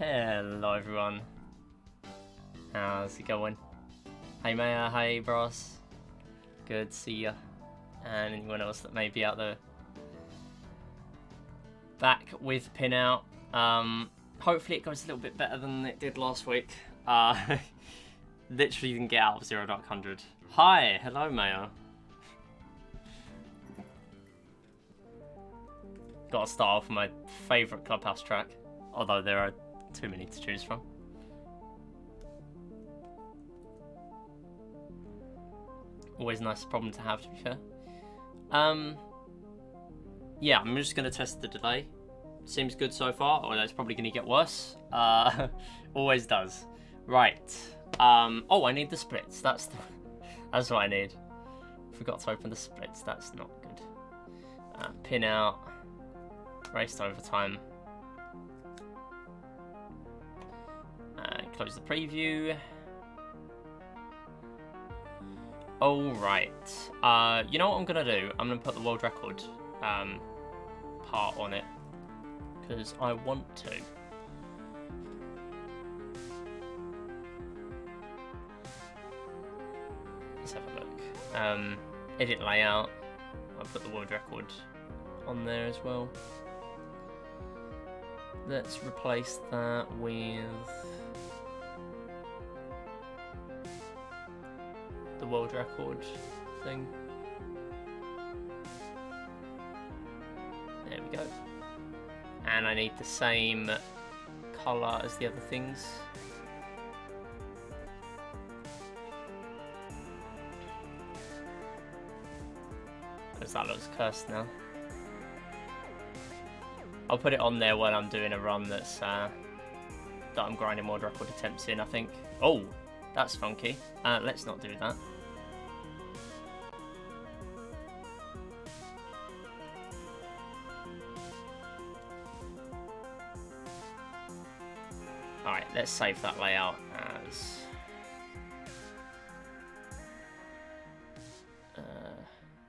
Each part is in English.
Hello everyone. How's it going? Hey Maya, hey bros. Good to see ya. And anyone else that may be out there. Back with PinOut. Hopefully it goes a little bit better than it did last week. Literally didn't get out of 0.100. Hi, hello Maya. Gotta start off with my favourite Clubhouse track. Although there are too many to choose from. Always a nice problem to have, to be fair. Yeah, I'm just going to test the delay. Seems good so far, although it's probably going to get worse. Always does. Right. Oh, I need the splits. That's what I need. Forgot to open the splits. That's not good. Pin out. Race to overtime. Close the preview. Alright. You know what I'm going to do? I'm going to put the world record part on it. Because I want to. Let's have a look. Edit layout. I'll put the world record on there as well. Let's replace that with the world record thing. There we go. And I need the same colour as the other things. Because that looks cursed now. I'll put it on there when I'm doing a run that's that I'm grinding world record attempts in, I think. Oh, that's funky. Let's not do that. Alright, let's save that layout as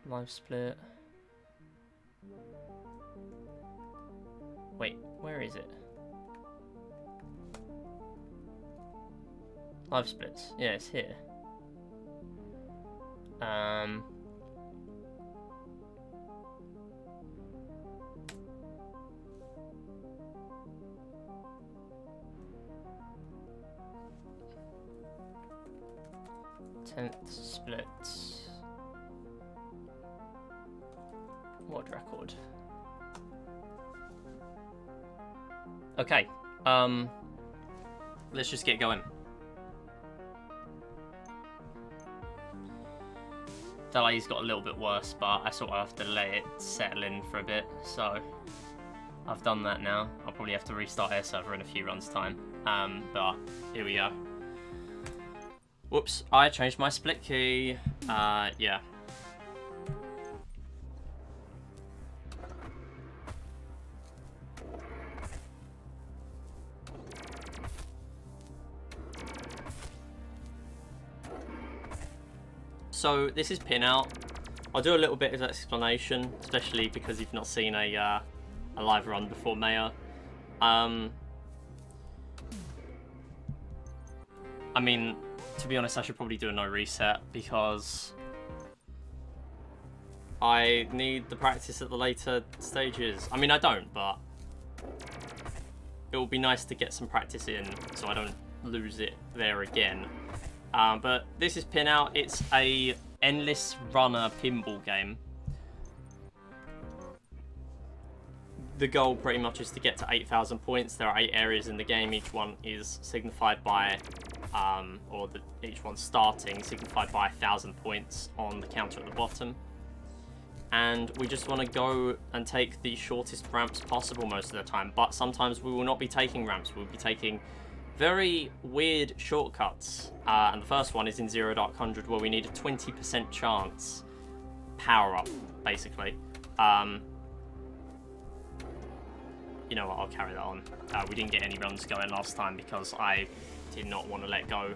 live split. Wait, where is it? Live splits. Yeah, it's here. Tenth splits. World record. Okay, let's just get going. Delay's got a little bit worse, but I sort of have to let it settle in for a bit, so I've done that now. I'll probably have to restart air server in a few runs time, but here we go. Whoops, I changed my split key. Yeah. So this is PinOut. I'll do a little bit of explanation, especially because you've not seen a live run before Maya. I mean, to be honest, I should probably do a no reset because I need the practice at the later stages. I mean, I don't, but it will be nice to get some practice in so I don't lose it there again. But this is PinOut. It's a endless runner pinball game. The goal pretty much is to get to 8,000 points. There are 8 areas in the game. Each one is signified by, each one starting signified by 1,000 points on the counter at the bottom. And we just want to go and take the shortest ramps possible most of the time. But sometimes we will not be taking ramps. We'll be taking very weird shortcuts, and the first one is in 0.100 where we need a 20% chance power up, basically. You know what, I'll carry that on. We didn't get any runs going last time because I did not want to let go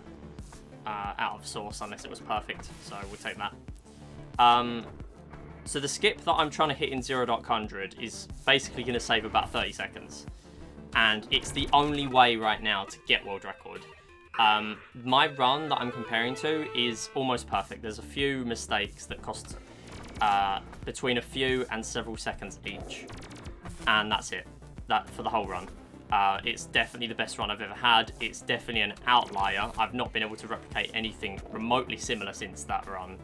out of source unless it was perfect, so we'll take that. So the skip that I'm trying to hit in 0.100 is basically going to save about 30 seconds. and it's the only way right now to get world record. My run that I'm comparing to is almost perfect. There's a few mistakes that cost between a few and several seconds each, and that's it. That for the whole run. It's definitely the best run I've ever had. It's definitely an outlier. I've not been able to replicate anything remotely similar since that run.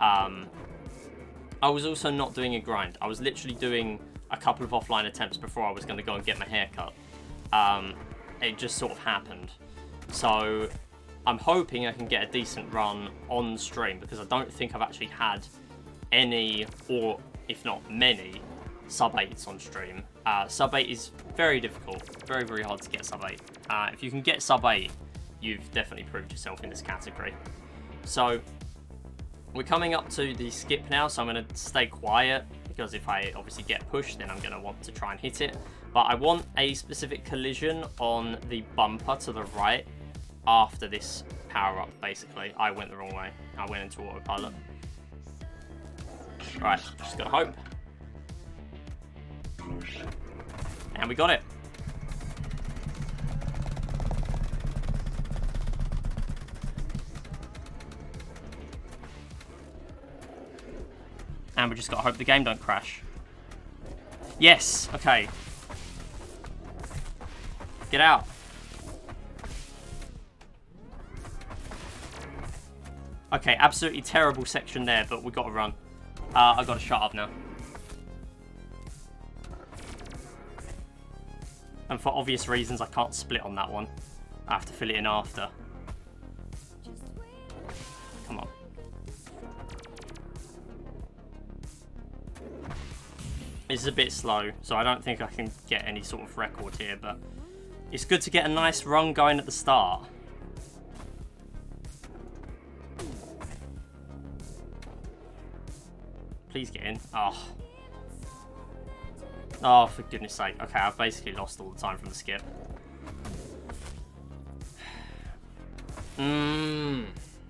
I was also not doing a grind. I was literally doing a couple of offline attempts before I was going to go and get my hair cut. It just sort of happened. So I'm hoping I can get a decent run on stream, because I don't think I've actually had any, or if not many, sub-8s on stream. Sub-8 is very difficult, very, very hard to get sub-8. If you can get sub-8, you've definitely proved yourself in this category. So we're coming up to the skip now, so I'm going to stay quiet, because if I obviously get pushed, then I'm going to want to try and hit it. But I want a specific collision on the bumper to the right after this power-up, basically. I went the wrong way. I went into autopilot. Right, just gotta hope. And we got it. And we just gotta hope the game don't crash. Yes, okay. Get out. Okay, absolutely terrible section there, but we gotta run. I gotta shut up now. And for obvious reasons, I can't split on that one. I have to fill it in after. Come on. This is a bit slow, so I don't think I can get any sort of record here, but it's good to get a nice run going at the start. Please get in. Oh. Oh, for goodness sake. Okay, I've basically lost all the time from the skip.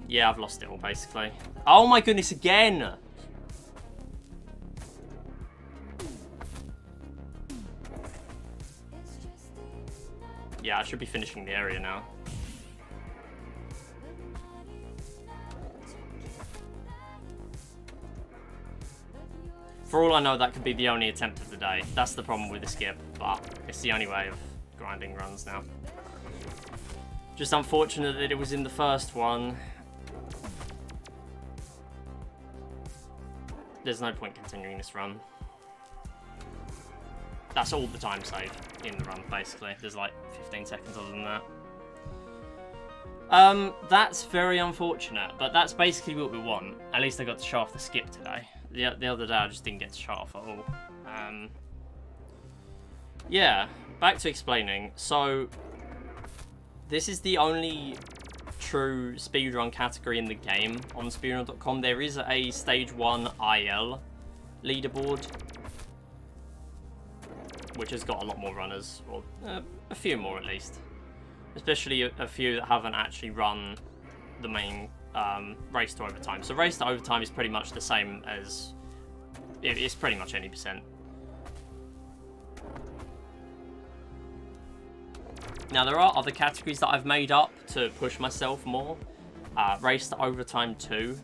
Yeah, I've lost it all, basically. Oh my goodness, again! Yeah, I should be finishing the area now. For all I know, that could be the only attempt of the day. That's the problem with the skip, but it's the only way of grinding runs now. Just unfortunate that it was in the first one. There's no point continuing this run. That's all the time saved in the run, basically. There's like 15 seconds other than that. That's very unfortunate, but that's basically what we want. At least I got to show off the skip today. The other day I just didn't get to show off at all. Yeah, back to explaining. So, this is the only true speedrun category in the game on speedrun.com. There is a stage 1 IL leaderboard, which has got a lot more runners, or a few more at least. Especially a few that haven't actually run the main race to overtime. So race to overtime is pretty much the same as, it's pretty much any percent. Now there are other categories that I've made up to push myself more. Race to overtime 2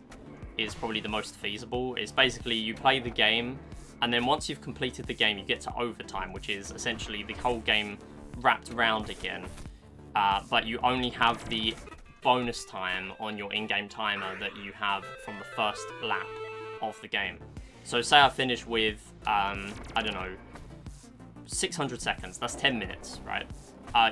is probably the most feasible. It's basically you play the game, and then once you've completed the game, you get to overtime, which is essentially the whole game wrapped around again. But you only have the bonus time on your in-game timer that you have from the first lap of the game. So say I finish with, I don't know, 600 seconds, that's 10 minutes, right?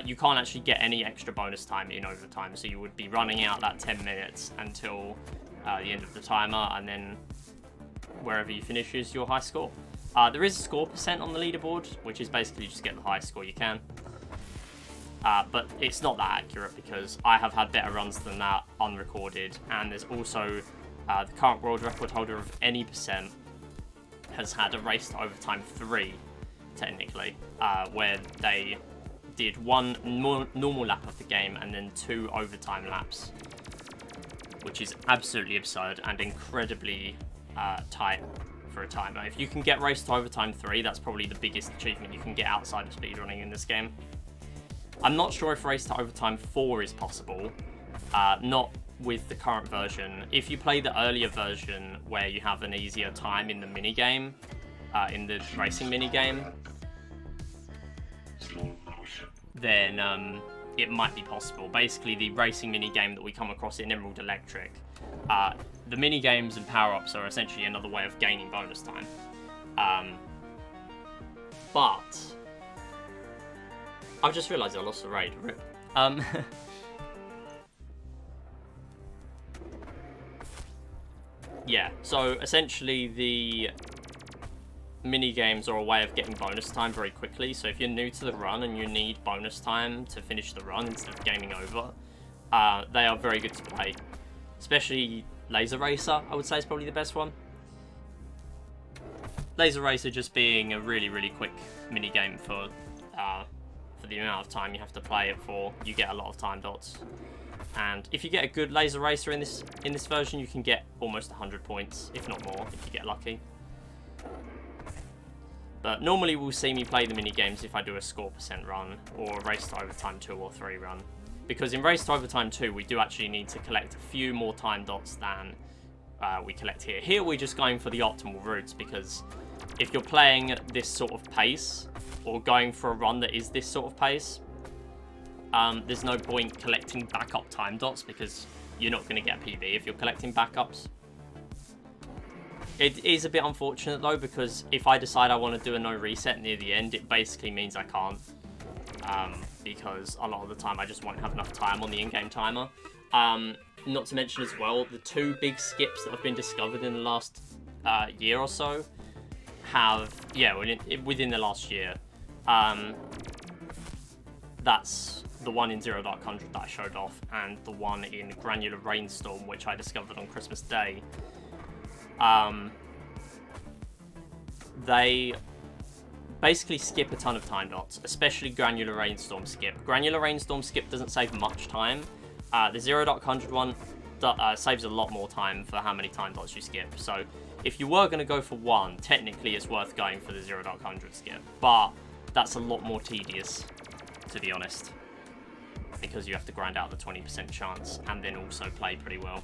You can't actually get any extra bonus time in overtime, so you would be running out that 10 minutes until the end of the timer, and then wherever you finish is your high score. There is a score percent on the leaderboard, which is basically just get the highest score you can. But it's not that accurate, because I have had better runs than that unrecorded, and there's also the current world record holder of any percent has had a race to overtime 3, technically, where they did one normal lap of the game and then 2 overtime laps, which is absolutely absurd and incredibly tight for a timer. If you can get Race to Overtime 3, that's probably the biggest achievement you can get outside of speedrunning in this game. I'm not sure if Race to Overtime 4 is possible, not with the current version. If you play the earlier version where you have an easier time in the minigame, in the racing minigame, then it might be possible. Basically, the racing minigame that we come across in Emerald Electric, the minigames and power-ups are essentially another way of gaining bonus time. But I've just realised I lost the raid. Rip. Yeah, so essentially the mini-games are a way of getting bonus time very quickly. So if you're new to the run and you need bonus time to finish the run instead of gaming over, they are very good to play. Especially Laser Racer, I would say, is probably the best one. Laser Racer just being a really, really quick mini-game for the amount of time you have to play it for. You get a lot of time dots. And if you get a good Laser Racer in this version, you can get almost 100 points, if not more, if you get lucky. But normally we'll see me play the mini-games if I do a score percent run, or a Race to Overtime 2 or 3 run. Because in Race to Overtime 2, we do actually need to collect a few more time dots than we collect here. Here we're just going for the optimal routes, because if you're playing this sort of pace, or going for a run that is this sort of pace, there's no point collecting backup time dots, because you're not going to get PB if you're collecting backups. It is a bit unfortunate though, because if I decide I want to do a no reset near the end, it basically means I can't, because a lot of the time I just won't have enough time on the in-game timer. Not to mention as well, the 2 big skips that have been discovered in the last year or so have, yeah, within the last year. That's the one in Zero Dark 100 that I showed off, and the one in Granular Rainstorm, which I discovered on Christmas Day. They basically skip a ton of time dots, especially Granular Rainstorm skip. Granular Rainstorm skip doesn't save much time. The Zero Dark 100 one saves a lot more time for how many time dots you skip. So if you were going to go for one, technically it's worth going for the Zero Dark 100 skip, but that's a lot more tedious, to be honest, because you have to grind out the 20% chance and then also play pretty well.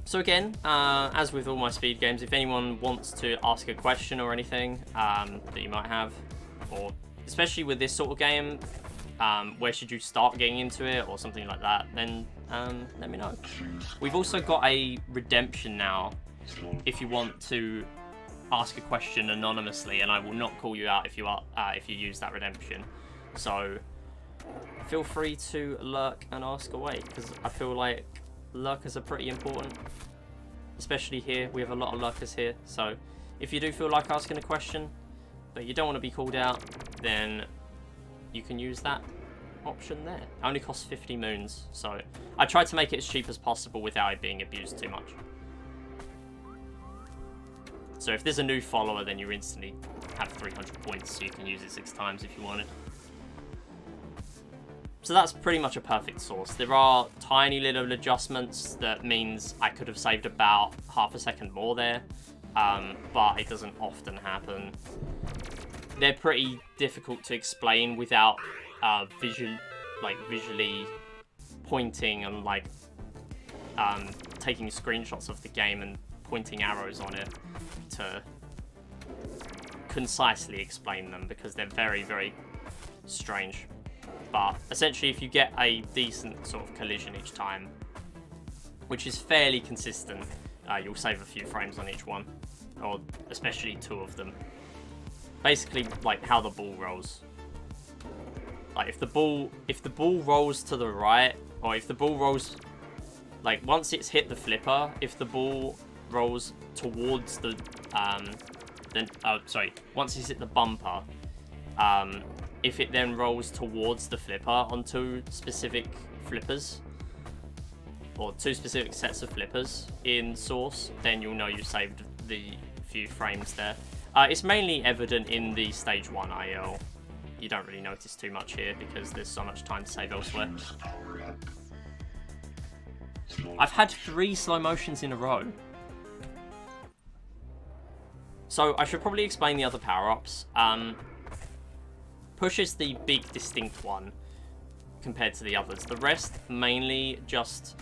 So again, as with all my speed games, if anyone wants to ask a question or anything that you might have, or especially with this sort of game, where should you start getting into it or something like that, then let me know. We've also got a redemption now if you want to ask a question anonymously, and I will not call you out if you use that redemption. So feel free to lurk and ask away, because I feel like lurkers are pretty important, especially here. We have a lot of lurkers here, so if you do feel like asking a question but you don't want to be called out, then you can use that option there. It only costs 50 moons, so I tried to make it as cheap as possible without it being abused too much. So if there's a new follower, then you instantly have 300 points, so you can use it 6 times if you wanted. So that's pretty much a perfect source. There are tiny little adjustments that means I could have saved about half a second more there, but it doesn't often happen. They're pretty difficult to explain without visually pointing and taking screenshots of the game and pointing arrows on it to concisely explain them, because they're very, very strange. But essentially, if you get a decent sort of collision each time, which is fairly consistent, you'll save a few frames on each one, or especially 2 of them. Basically, like how the ball rolls. Like if the ball rolls to the right, or if the ball rolls, like once it's hit the flipper, if the ball rolls towards the once it's hit the bumper, if it then rolls towards the flipper on 2 specific flippers, or 2 specific sets of flippers in Source, then you'll know you saved the few frames there. It's mainly evident in the stage 1 IL. You don't really notice too much here because there's so much time to save elsewhere. I've had 3 slow motions in a row. So I should probably explain the other power-ups. Push is the big distinct one compared to the others. The rest mainly just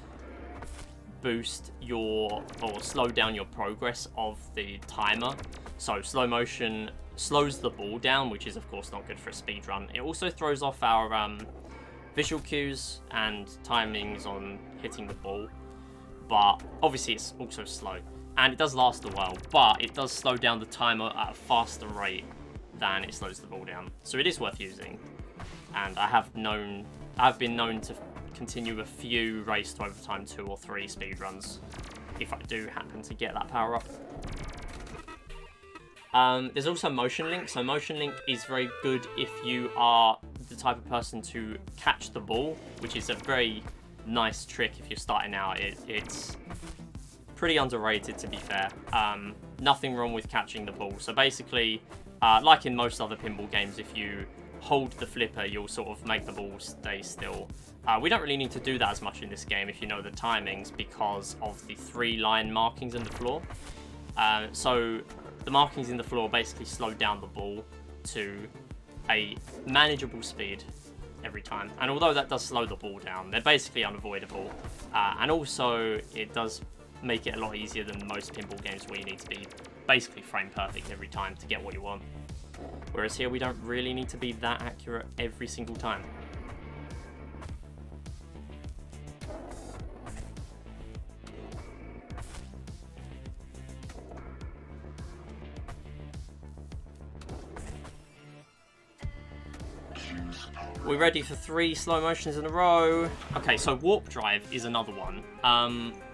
boost your, or slow down your progress of the timer. So slow motion slows the ball down, which is of course not good for a speed run. It also throws off our visual cues and timings on hitting the ball, but obviously it's also slow, and it does last a while, but it does slow down the timer at a faster rate than it slows the ball down. So it is worth using, and I've been known to continue a few race to overtime 2 or 3 speed runs if I do happen to get that power up. There's also Motion Link. So Motion Link is very good if you are the type of person to catch the ball, which is a very nice trick if you're starting out. It's pretty underrated, to be fair. Nothing wrong with catching the ball. So basically, like in most other pinball games, if you hold the flipper, you'll sort of make the ball stay still. We don't really need to do that as much in this game if you know the timings, because of the 3-line markings in the floor. So the markings in the floor basically slow down the ball to a manageable speed every time. And although that does slow the ball down, they're basically unavoidable. And also, it does make it a lot easier than most pinball games where you need to be basically frame perfect every time to get what you want. Whereas here, we don't really need to be that accurate every single time. We're ready for 3 slow motions in a row. Okay, so Warp Drive is another one.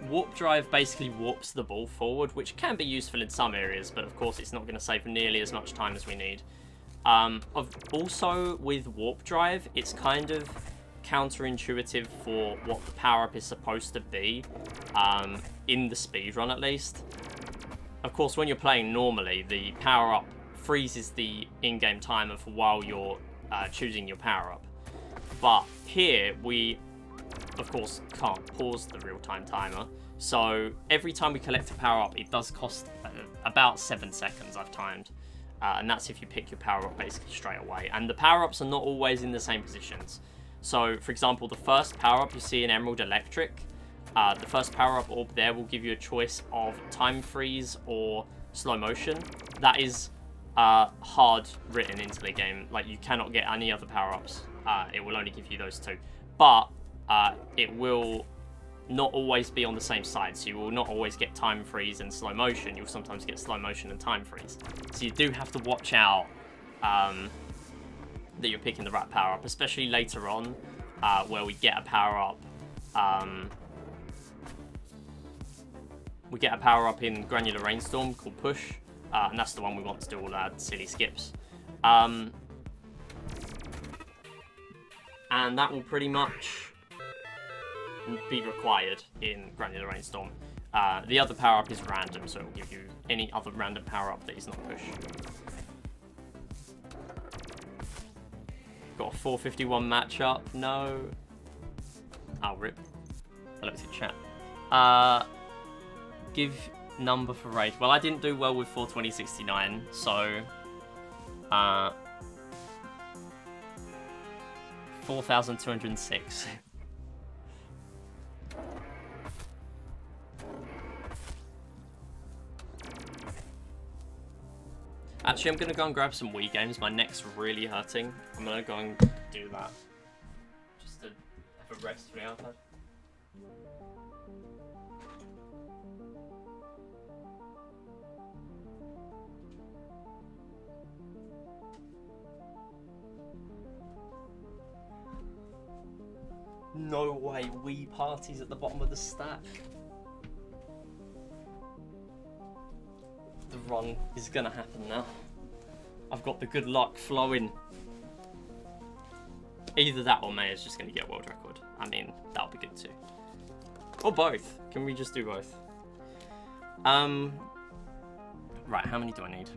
Warp Drive basically warps the ball forward, which can be useful in some areas, but of course it's not going to save nearly as much time as we need. Also, with Warp Drive, it's kind of counterintuitive for what the power-up is supposed to be, in the speedrun at least. Of course, when you're playing normally, the power-up freezes the in-game timer for while you're choosing your power-up. But here, we, of course, can't pause the real-time timer. So every time we collect a power-up, it does cost about 7 seconds, I've timed. And that's if you pick your power-up basically straight away. And the power-ups are not always in the same positions. So, for example, the first power-up you see in Emerald Electric, the first power-up orb there will give you a choice of time freeze or slow motion. That is hard written into the game. Like, you cannot get any other power-ups. It will only give you those 2. But it will not always be on the same side, so you will not always get time freeze and slow motion. You'll sometimes get slow motion and time freeze. So you do have to watch out that you're picking the right power-up, especially later on, where we get a power-up. We get a power-up in Granular Rainstorm called Push, and that's the one we want to do all our silly skips. And that will pretty much be required in Granular Rainstorm. The other power-up is random, so it will give you any other random power-up that is not Push. Got a 451 matchup. No. Oh, rip. I looked at chat. Give number for raid. Well, I didn't do well with 42069, so 4,206. Actually, I'm going to go and grab some Wii games. My neck's really hurting. I'm going to go and do that. Just to have a rest for the iPad. No way, Wii parties at the bottom of the stack. The run is gonna happen now. I've got the good luck flowing. Either that or May is just gonna get world record. I mean, that'll be good too. Or both. Can we just do both? Right, how many do I need?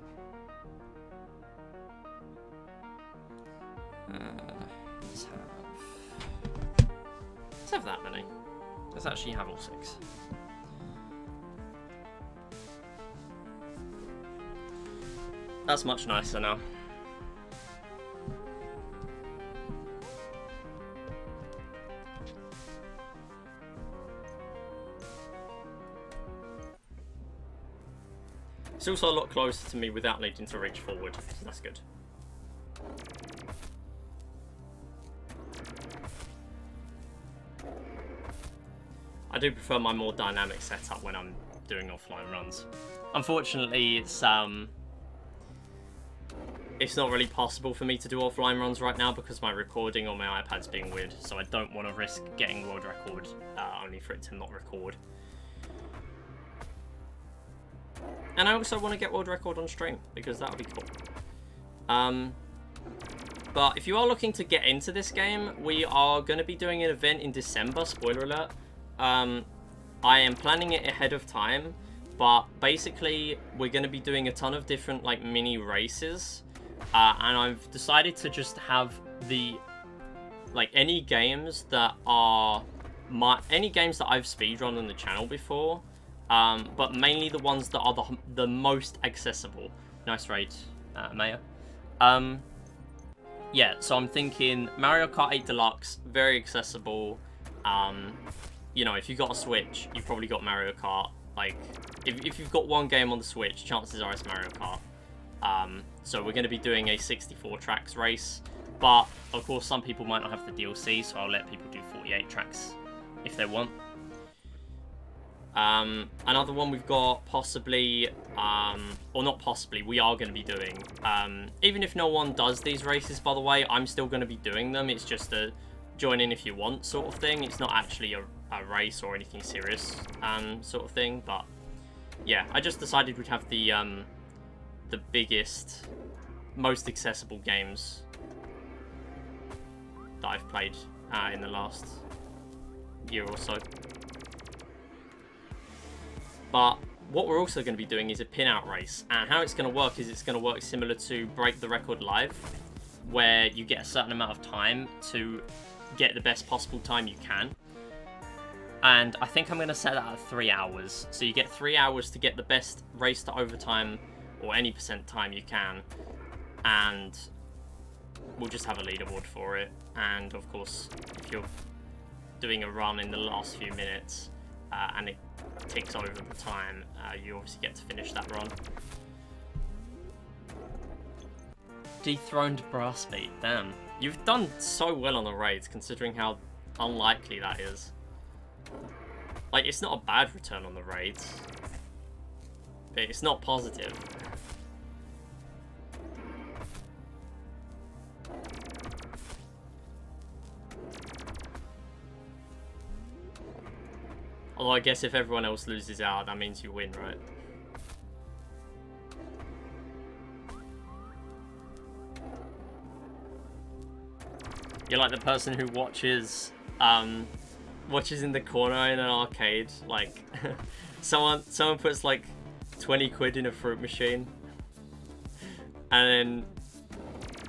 Let's have that many. Let's actually have all 6. That's much nicer now. It's also a lot closer to me without needing to reach forward, so that's good. I do prefer my more dynamic setup when I'm doing offline runs. Unfortunately, it's not really possible for me to do offline runs right now because my recording on my iPad's being weird, so I don't want to risk getting world record only for it to not record. And I also want to get world record on stream, because that would be cool. But if you are looking to get into this game, we are going to be doing an event in December, spoiler alert. I am planning it ahead of time, but basically we're going to be doing a ton of different like mini races. And I've decided to just have the, like, any games that are any games that I've speedrun on the channel before. But mainly the ones that are the most accessible. Nice raid, Maya. Yeah, so I'm thinking Mario Kart 8 Deluxe, very accessible. You know, if you've got a Switch, you've probably got Mario Kart. Like, if you've got one game on the Switch, chances are it's Mario Kart. So we're going to be doing a 64 tracks race. But, of course, some people might not have the DLC, so I'll let people do 48 tracks if they want. Another one we've got possibly, or not possibly, we are going to be doing, even if no one does these races, by the way, I'm still going to be doing them. It's just a join in if you want sort of thing. It's not actually a race or anything serious, sort of thing. But yeah, I just decided we'd have the biggest, most accessible games that I've played in the last year or so. But what we're also going to be doing is a pin-out race. And how it's going to work is it's going to work similar to Break the Record Live, where you get a certain amount of time to get the best possible time you can. And I think I'm going to set that at 3 hours. So you get 3 hours to get the best race to overtime or any percent time you can. And we'll just have a leaderboard for it. And of course, if you're doing a run in the last few minutes and it ticks over the time, you obviously get to finish that run. Dethroned Brass Beat, damn. You've done so well on the raids, considering how unlikely that is. Like, it's not a bad return on the raids, but it's not positive. Although I guess if everyone else loses out, that means you win, right? You're like the person who watches in the corner in an arcade, like someone puts like 20 quid in a fruit machine and then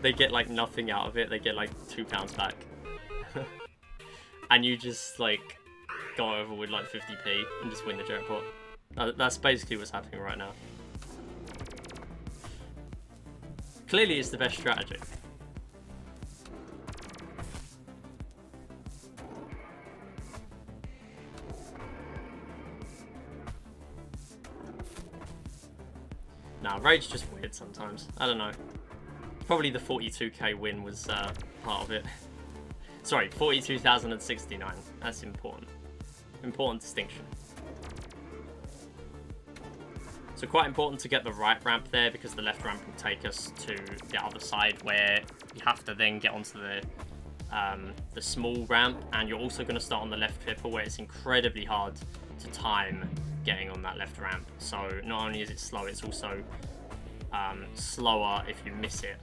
they get like nothing out of it. They get like £2 back. And you just like go over with like 50p and just win the jackpot. That's basically what's happening right now. Clearly it's the best strategy. Nah, Raid's just weird sometimes. I don't know. Probably the 42k win was part of it. Sorry, 42,069. That's important. Important distinction. So quite important to get the right ramp there, because the left ramp will take us to the other side where you have to then get onto the small ramp, and you're also going to start on the left clipper where it's incredibly hard to time getting on that left ramp. So not only is it slow, it's also slower if you miss it,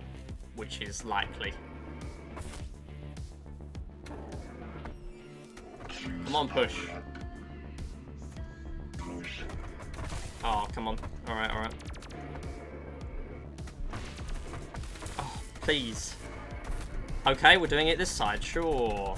which is likely. Come on, push. Oh, come on. Alright, alright. Oh, please. Okay, we're doing it this side, sure.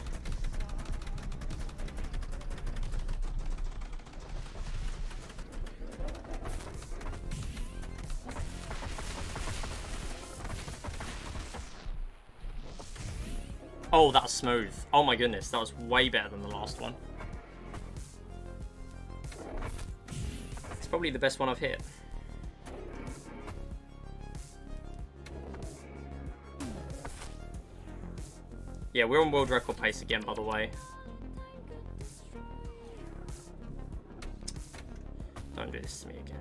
Oh, that was smooth. Oh my goodness, that was way better than the last one. It's probably the best one I've hit. Yeah, we're on world record pace again, by the way. Don't do this to me again.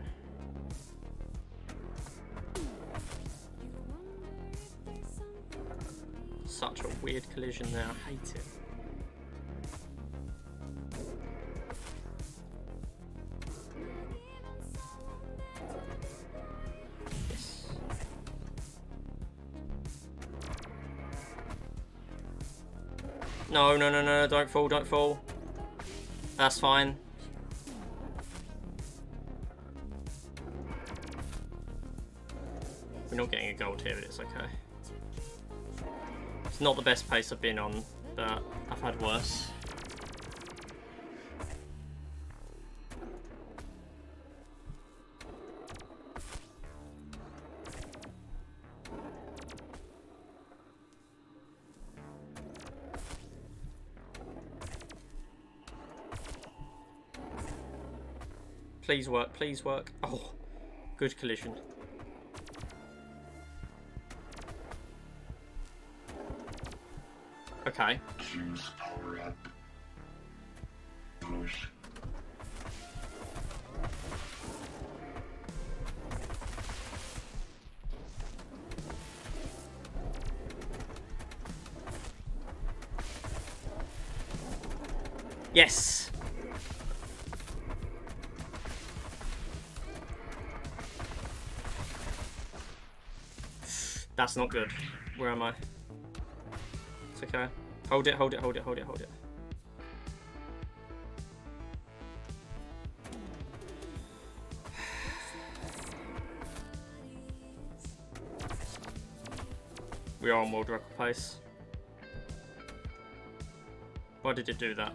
Such a weird collision there, I hate it. Yes. No, no, no, no, don't fall, don't fall. That's fine. We're not getting a gold here, but it's okay. It's not the best pace I've been on, but I've had worse. Please work, please work. Oh, good collision. Okay. Choose power up. Push. Yes. That's not good. Where am I? It's okay. Hold it, hold it, hold it, hold it, hold it. We are on world record pace. Why did it do that?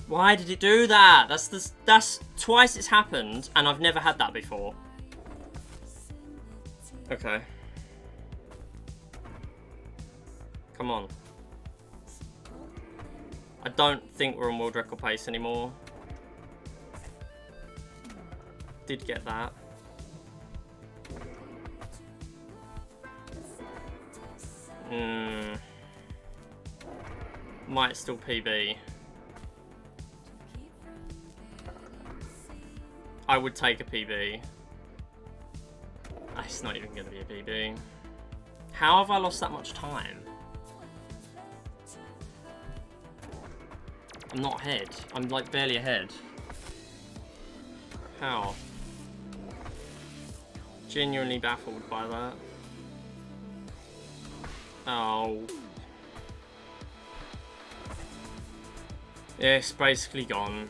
Why did it do that? That's twice it's happened, and I've never had that before. Okay. Come on. I don't think we're on world record pace anymore. Did get that. Might still PB. I would take a PB. It's not even going to be a PB. How have I lost that much time? I'm not ahead. I'm like barely ahead. How? Genuinely baffled by that. Oh. Yeah, it's basically gone.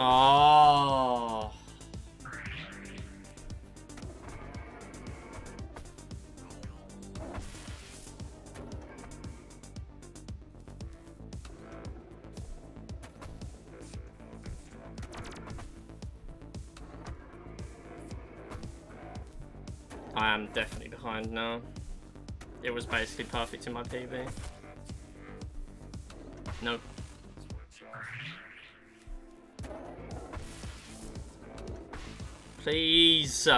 Oh. I am definitely behind now. It was basically perfect in my PB. Nope. Please.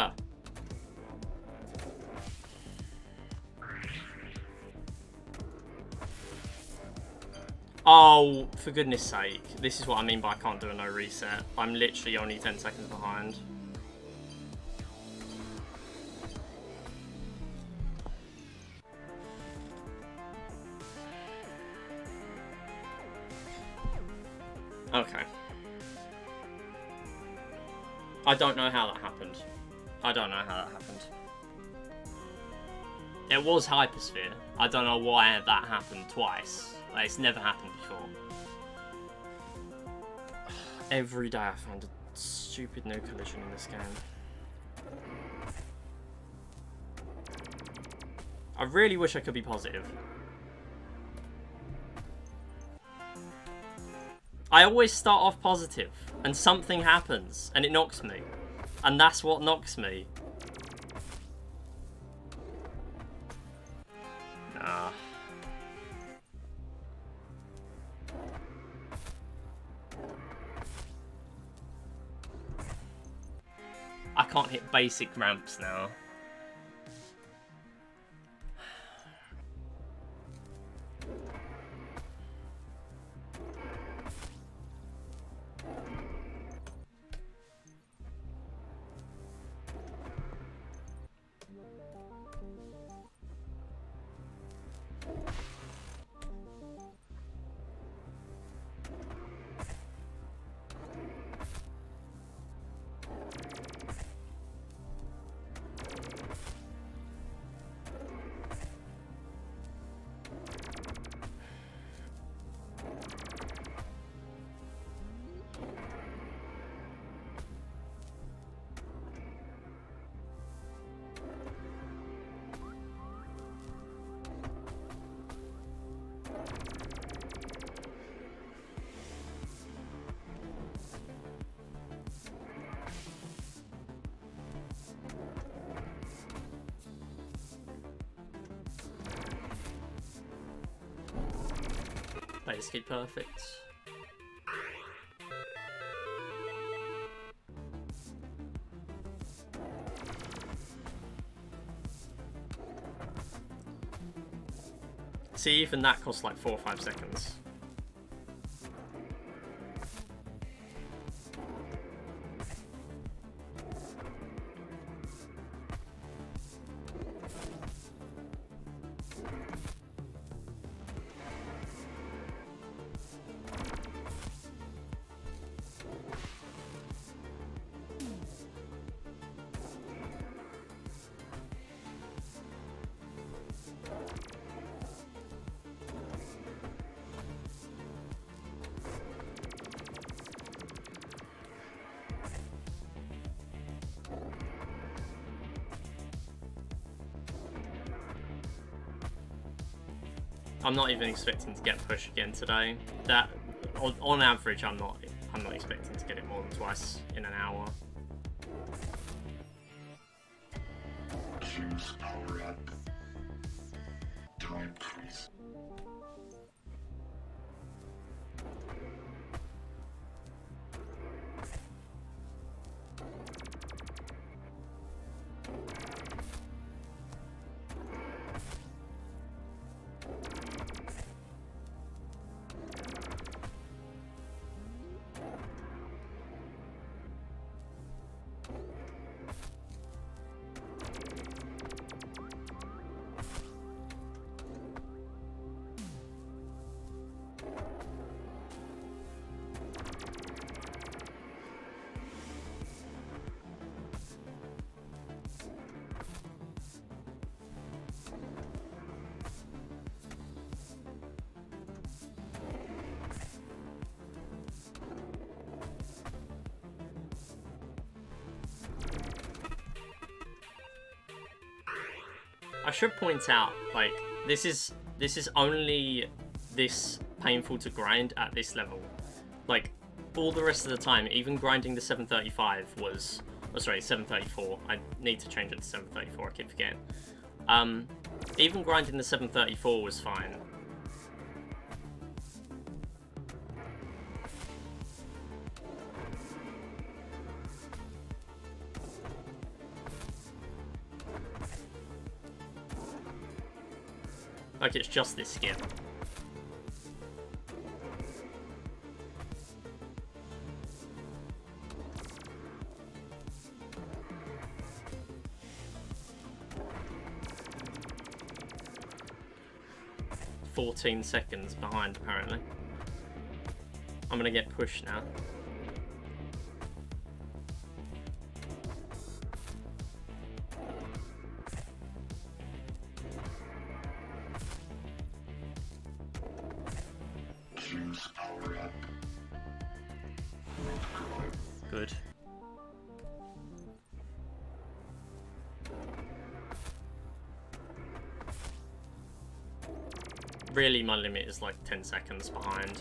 Oh, for goodness sake. This is what I mean by I can't do a no reset. I'm literally only 10 seconds behind. Okay. I don't know how that happened. I don't know how that happened. It was Hypersphere. I don't know why that happened twice. Like, it's never happened before. Every day I find it stupid no collision in this game. I really wish I could be positive. I always start off positive, and something happens, and it knocks me. And that's what knocks me. Nah. I can't hit basic ramps now. Basically perfect. See, even that costs like 4 or 5 seconds. I'm not even expecting to get push again today. That, on average, I'm not expecting to get it more than twice in an hour. Choose power up. Time freeze. I should point out, like, this is only this painful to grind at this level. Like, all the rest of the time, even grinding the 735 was... Oh, sorry, 734. I need to change it to 734, I keep forgetting. Even grinding the 734 was fine. Like, it's just this skip. "14 seconds behind, apparently. I'm gonna get pushed now. Choose power up. Good. really my limit is like 10 seconds behind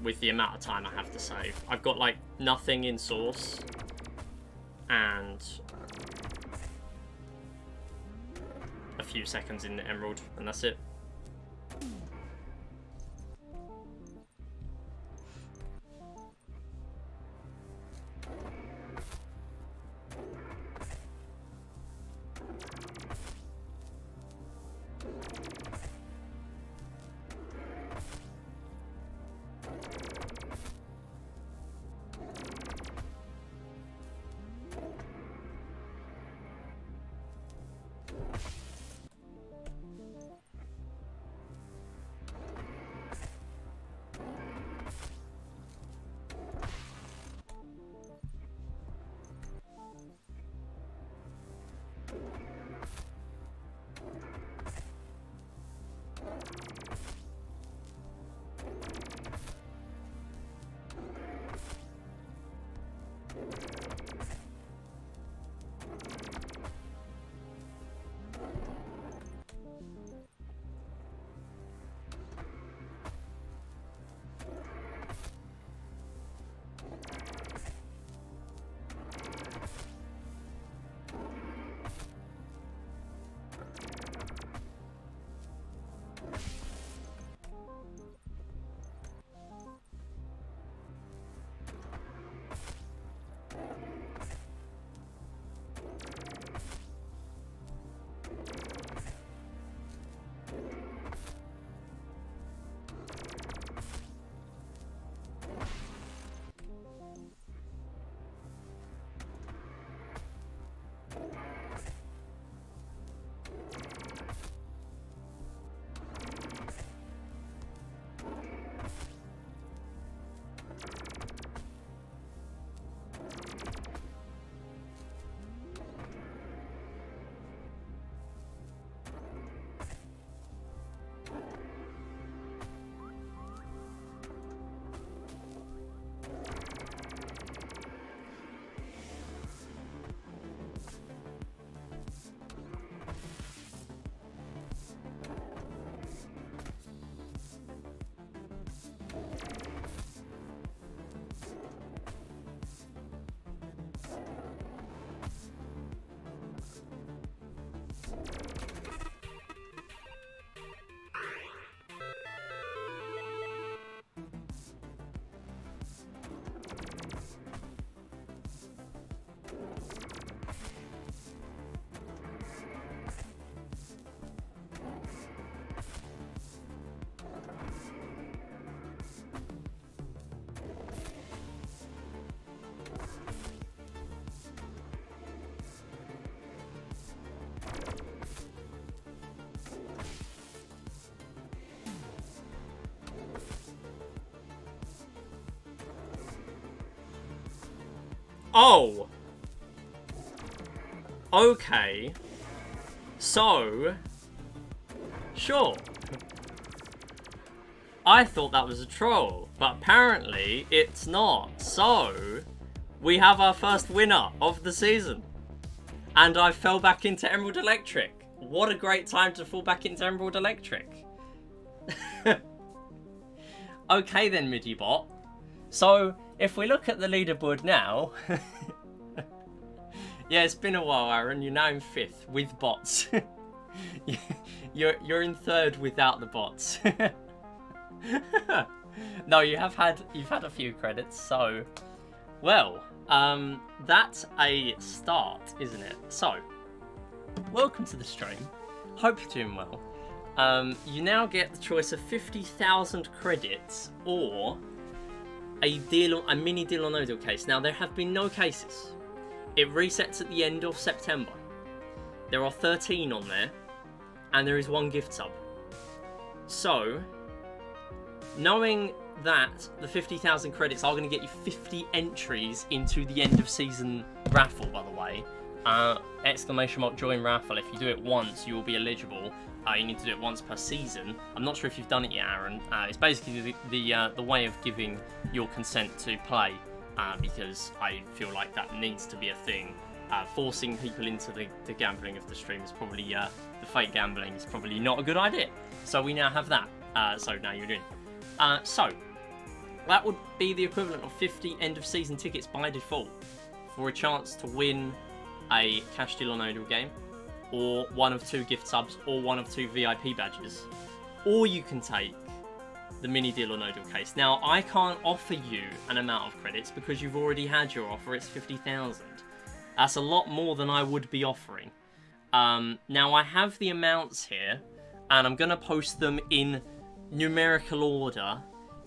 with the amount of time I have to save. I've got like nothing in source and a few seconds in the emerald, and that's it. Oh! Okay. So... Sure. I thought that was a troll, but apparently it's not. So, we have our first winner of the season. And I fell back into Emerald Electric. What a great time to fall back into Emerald Electric. Okay then, Midibot. So, if we look at the leaderboard now... Yeah, it's been a while, Aaron. You're now in 5th with bots. You're in 3rd without the bots. No, you've had a few credits, so... Well, that's a start, isn't it? So, welcome to the stream. Hope you're doing well. You now get the choice of 50,000 credits or a mini deal or no deal case. Now, there have been no cases. It resets at the end of September. There are 13 on there, and there is 1 gift sub. So, knowing that the 50,000 credits are going to get you 50 entries into the end of season raffle, by the way. ! Join raffle. If you do it once, you will be eligible. You need to do it once per season. I'm not sure if you've done it yet, Aaron. It's basically the way of giving your consent to play, because I feel like that needs to be a thing. Forcing people into the gambling of the stream is probably, the fake gambling is probably not a good idea. So we now have that. So now you're doing. So that would be the equivalent of 50 end of season tickets by default for a chance to win a cash deal or no deal game, or one of 2 gift subs, or one of 2 VIP badges. Or you can take the mini deal or no deal case. Now, I can't offer you an amount of credits because you've already had your offer. It's 50,000. That's a lot more than I would be offering. Now, I have the amounts here, and I'm going to post them in numerical order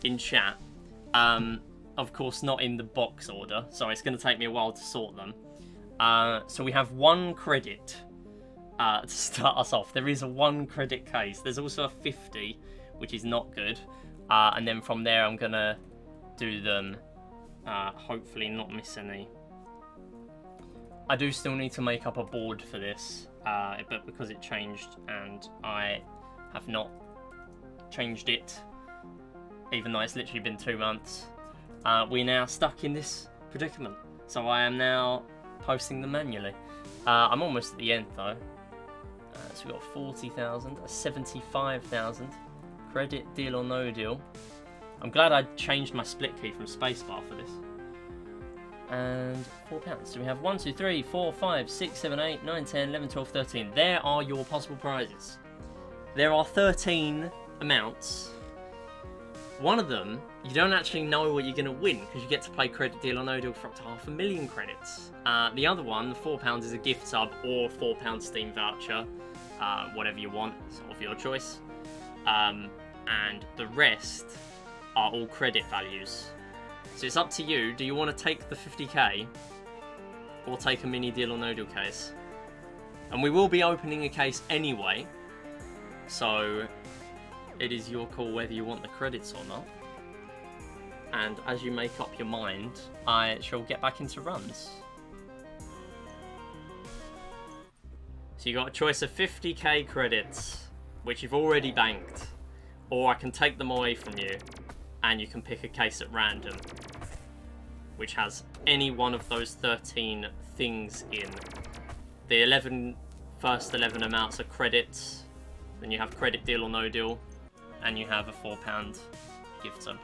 in chat. Of course, not in the box order, so it's going to take me a while to sort them. So we have 1 credit to start us off. There is a 1 credit case. There's also a 50, which is not good. And then from there, I'm going to do them, hopefully not miss any. I do still need to make up a board for this, but because it changed and I have not changed it, even though it's literally been 2 months, we're now stuck in this predicament. So I am now posting them manually. I'm almost at the end though. So we've got 40,000, a 75,000. Credit deal or no deal. I'm glad I changed my split key from spacebar for this. And £4. So we have 1, 2, 3, 4, 5, 6, 7, 8, 9, 10, 11, 12, 13. There are your possible prizes. There are 13 amounts. One of them, you don't actually know what you're going to win because you get to play credit deal or no deal for up to 500,000 credits. The other one, the £4, is a gift sub or £4 Steam voucher. Whatever you want, it's of your choice. And the rest are all credit values. So it's up to you. Do you want to take the 50k or take a mini deal or no deal case? And we will be opening a case anyway, so it is your call whether you want the credits or not. And as you make up your mind, I shall get back into runs. So you got a choice of 50k credits, which you've already banked, or I can take them away from you and you can pick a case at random which has any one of those 13 things in. The first 11 amounts are credits, then you have credit deal or no deal, and you have a £4 gift sub.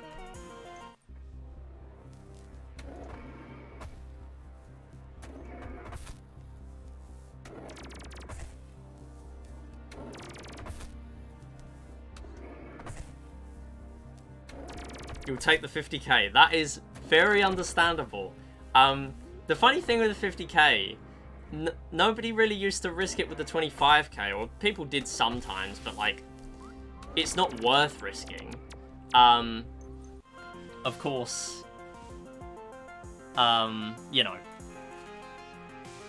You'll take the 50k. That is very understandable. The funny thing with the 50k, nobody really used to risk it with the 25k, or people did sometimes, but like, it's not worth risking. Of course, you know,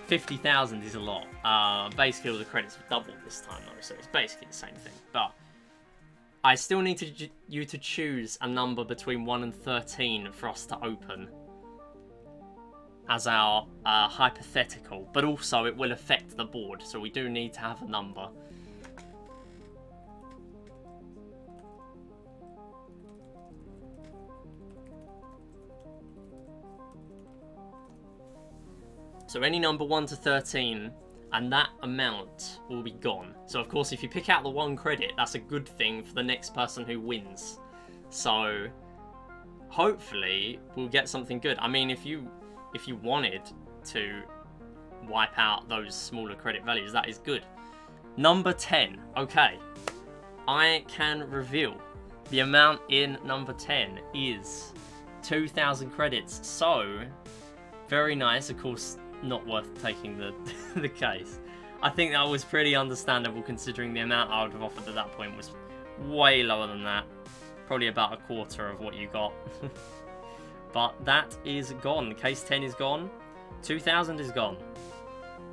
50,000 is a lot. Basically all the credits have doubled this time though, so it's basically the same thing. But I still need you to choose a number between 1 and 13 for us to open as our hypothetical, but also it will affect the board, so we do need to have a number. So any number 1 to 13, and that amount will be gone. So of course, if you pick out the 1 credit, that's a good thing for the next person who wins. So hopefully we'll get something good. I mean, if you wanted to wipe out those smaller credit values, that is good. Number 10. Okay, I can reveal the amount in number 10 is 2,000 credits. So very nice. Of course, not worth taking the case. I think that was pretty understandable considering the amount I would have offered at that point was way lower than that. Probably about a quarter of what you got. But that is gone. Case 10 is gone. 2,000 is gone.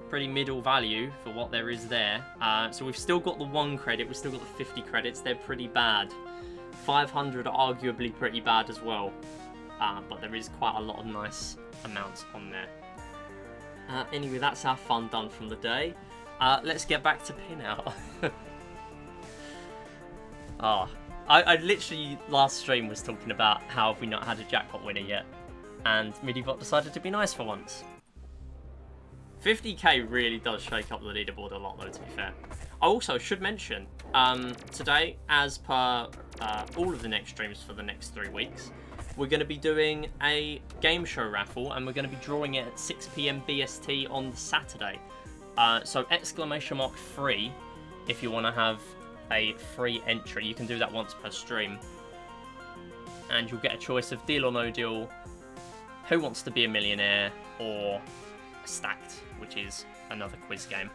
Pretty middle value for what there is there. So we've still got the 1 credit. We've still got the 50 credits. They're pretty bad. 500 are arguably pretty bad as well. But there is quite a lot of nice amounts on there. Anyway, that's our fun done from the day. Let's get back to PinOut. I literally last stream was talking about how have we not had a jackpot winner yet, and Midibot decided to be nice for once. 50k really does shake up the leaderboard a lot though, to be fair. I also should mention, Today, as per all of the next streams for the next 3 weeks, we're going to be doing a game show raffle, and we're going to be drawing it at 6 PM BST on the Saturday. So !free if you want to have a free entry. You can do that once per stream. And you'll get a choice of Deal or No Deal, Who Wants to Be a Millionaire, or Stacked, which is another quiz game.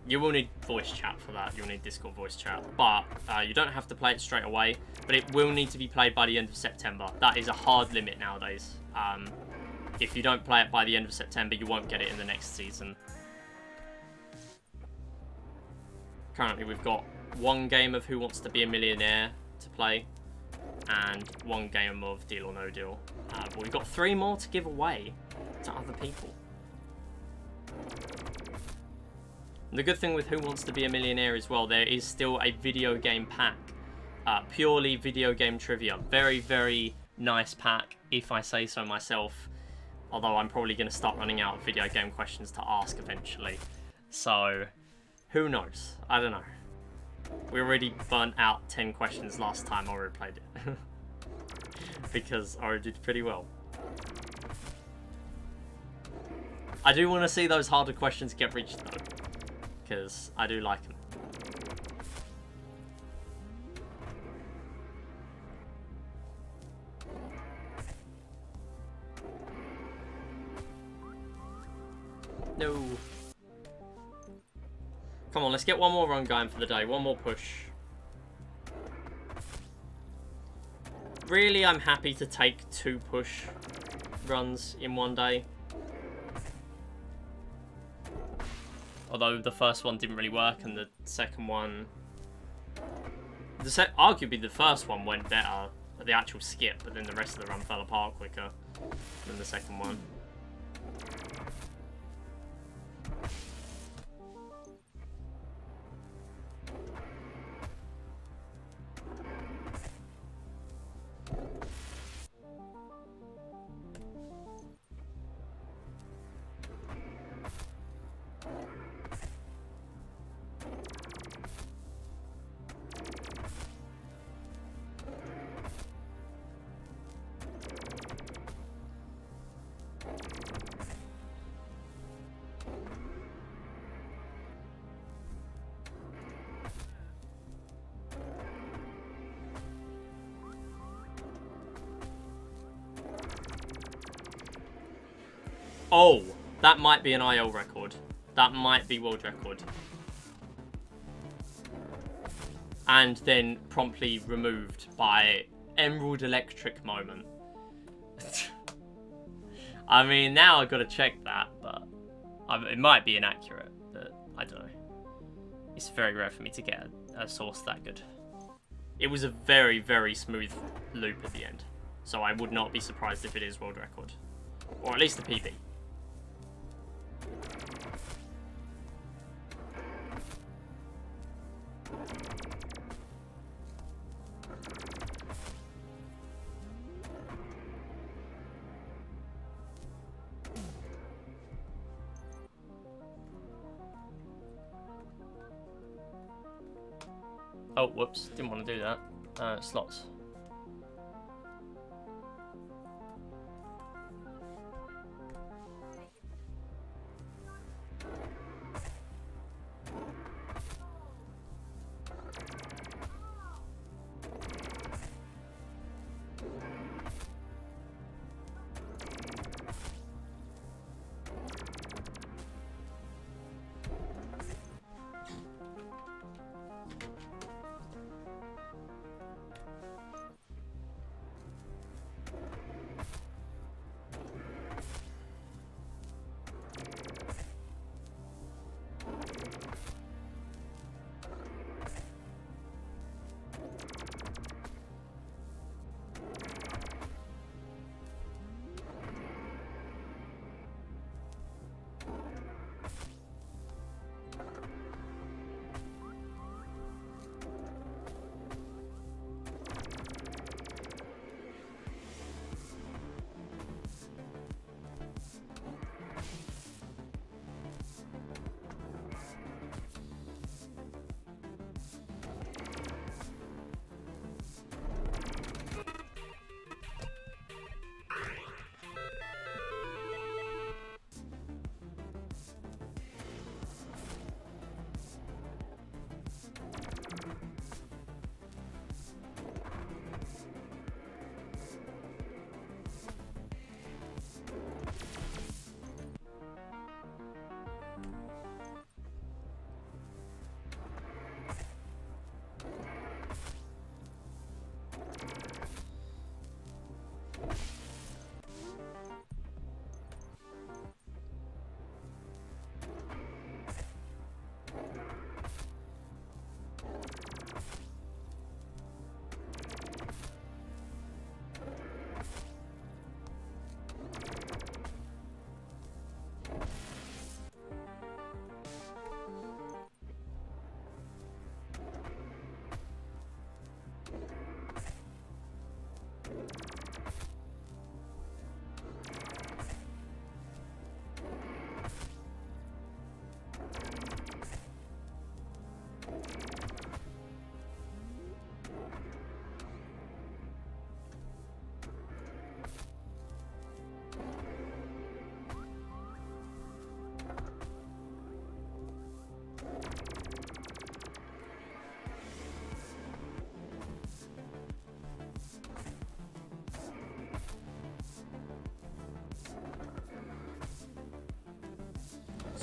You will need voice chat for that. You'll need Discord voice chat. But you don't have to play it straight away. But it will need to be played by the end of September. That is a hard limit nowadays. If you don't play it by the end of September, you won't get it in the next season. Currently, we've got 1 game of Who Wants to Be a Millionaire to play. And 1 game of Deal or No Deal. But we've got 3 more to give away to other people. And the good thing with Who Wants to Be a Millionaire as well, there is still a video game pack. Purely video game trivia. Very, very nice pack, if I say so myself. Although I'm probably going to start running out of video game questions to ask eventually. So, who knows? I don't know. We already burnt out 10 questions last time I replayed it. Because I did pretty well. I do want to see those harder questions get reached though. Because I do like them. No. Come on, let's get 1 more run going for the day. 1 more push. Really, I'm happy to take 2 push runs in 1 day. Although the first one didn't really work, and the second one... Arguably the first one went better, the actual skip, but then the rest of the run fell apart quicker than the second one. Oh, that might be an IL record. That might be world record. And then promptly removed by Emerald Electric moment. I mean, now I've got to check that, but it might be inaccurate, but I don't know. It's very rare for me to get a source that good. It was a very, very smooth loop at the end, so I would not be surprised if it is world record. Or at least the PB. Oh, whoops, didn't want to do that. Slots.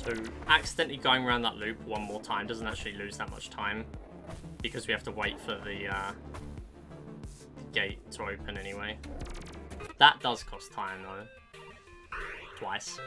So accidentally going around that loop one more time doesn't actually lose that much time, because we have to wait for the gate to open anyway. That does cost time though. Twice.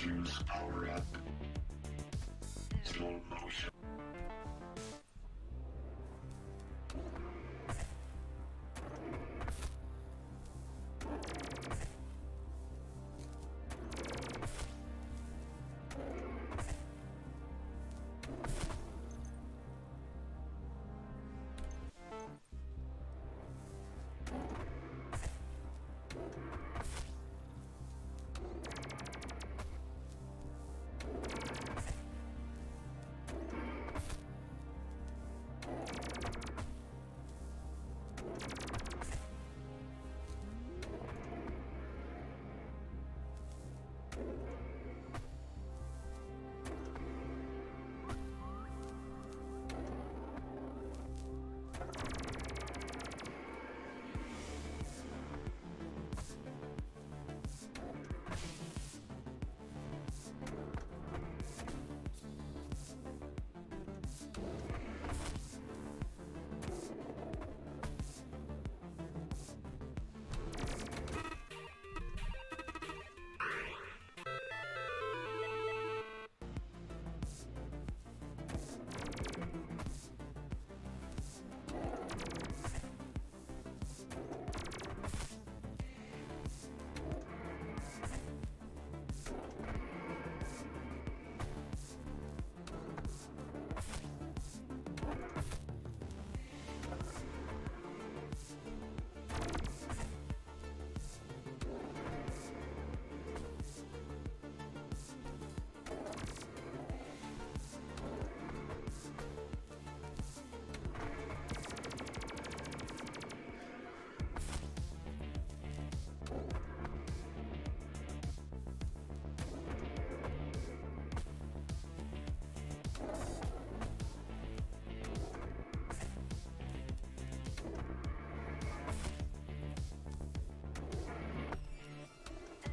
Choose power up. Slow motion.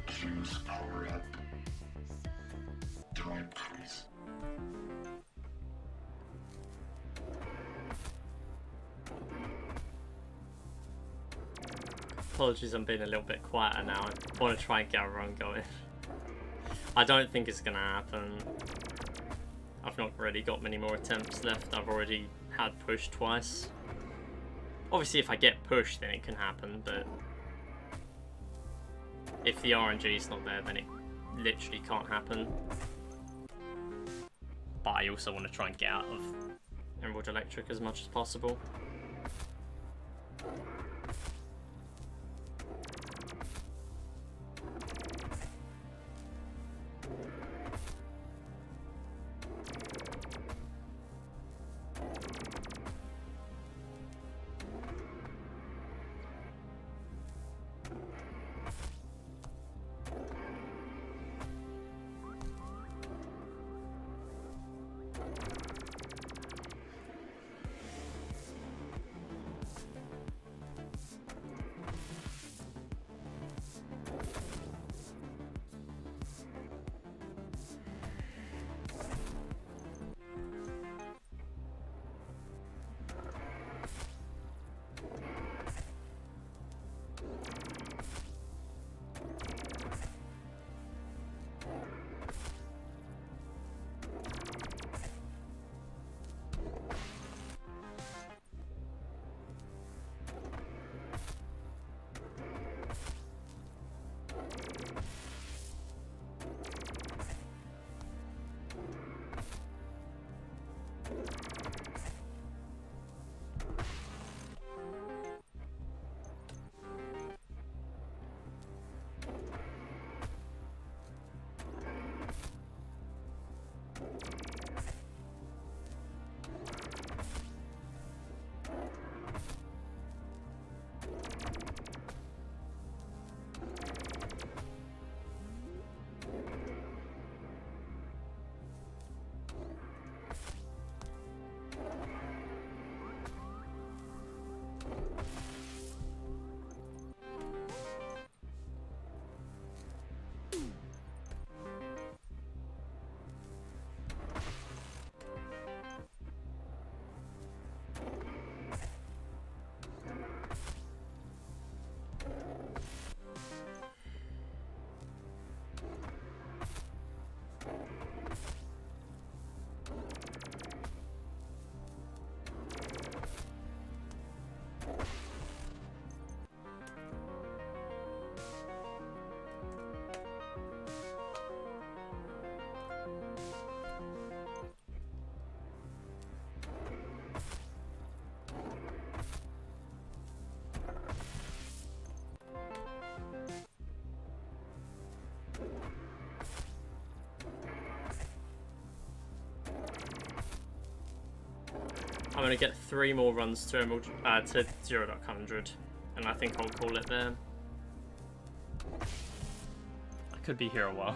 Choose power up. Time freeze. apologies, I'm being a little bit quieter now. I want to try and get a run going. I don't think it's going to happen. I've not really got many more attempts left. I've already had push twice. Obviously, if I get pushed, then it can happen, but if the RNG is not there, then it literally can't happen. But I also want to try and get out of Emerald Electric as much as possible. I'm going to get 3 more runs to Emerald, to 0.100, and I think I'll call it there. I could be here a while.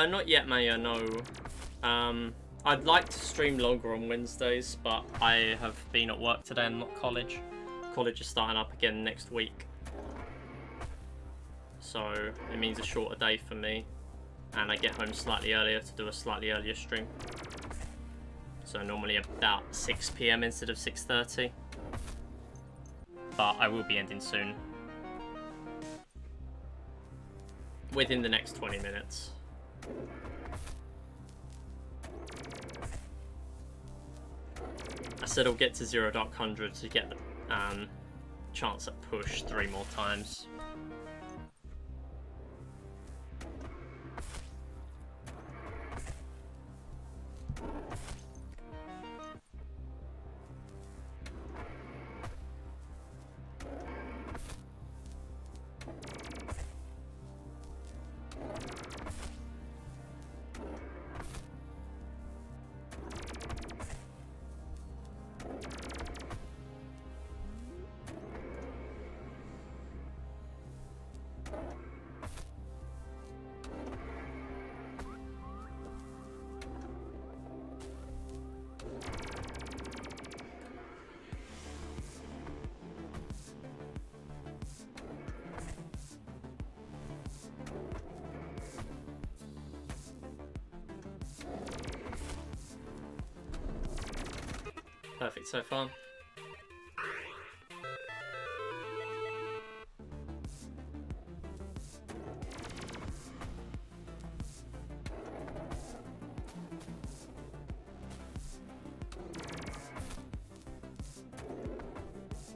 Not yet, Maya, no. I'd like to stream longer on Wednesdays, but I have been at work today and not college. College is starting up again next week. So it means a shorter day for me. And I get home slightly earlier to do a slightly earlier stream. So normally about 6 PM instead of 6:30. But I will be ending soon. Within the next 20 minutes. I said I'll get to 0.100 to get the chance at push 3 more times. Perfect so far.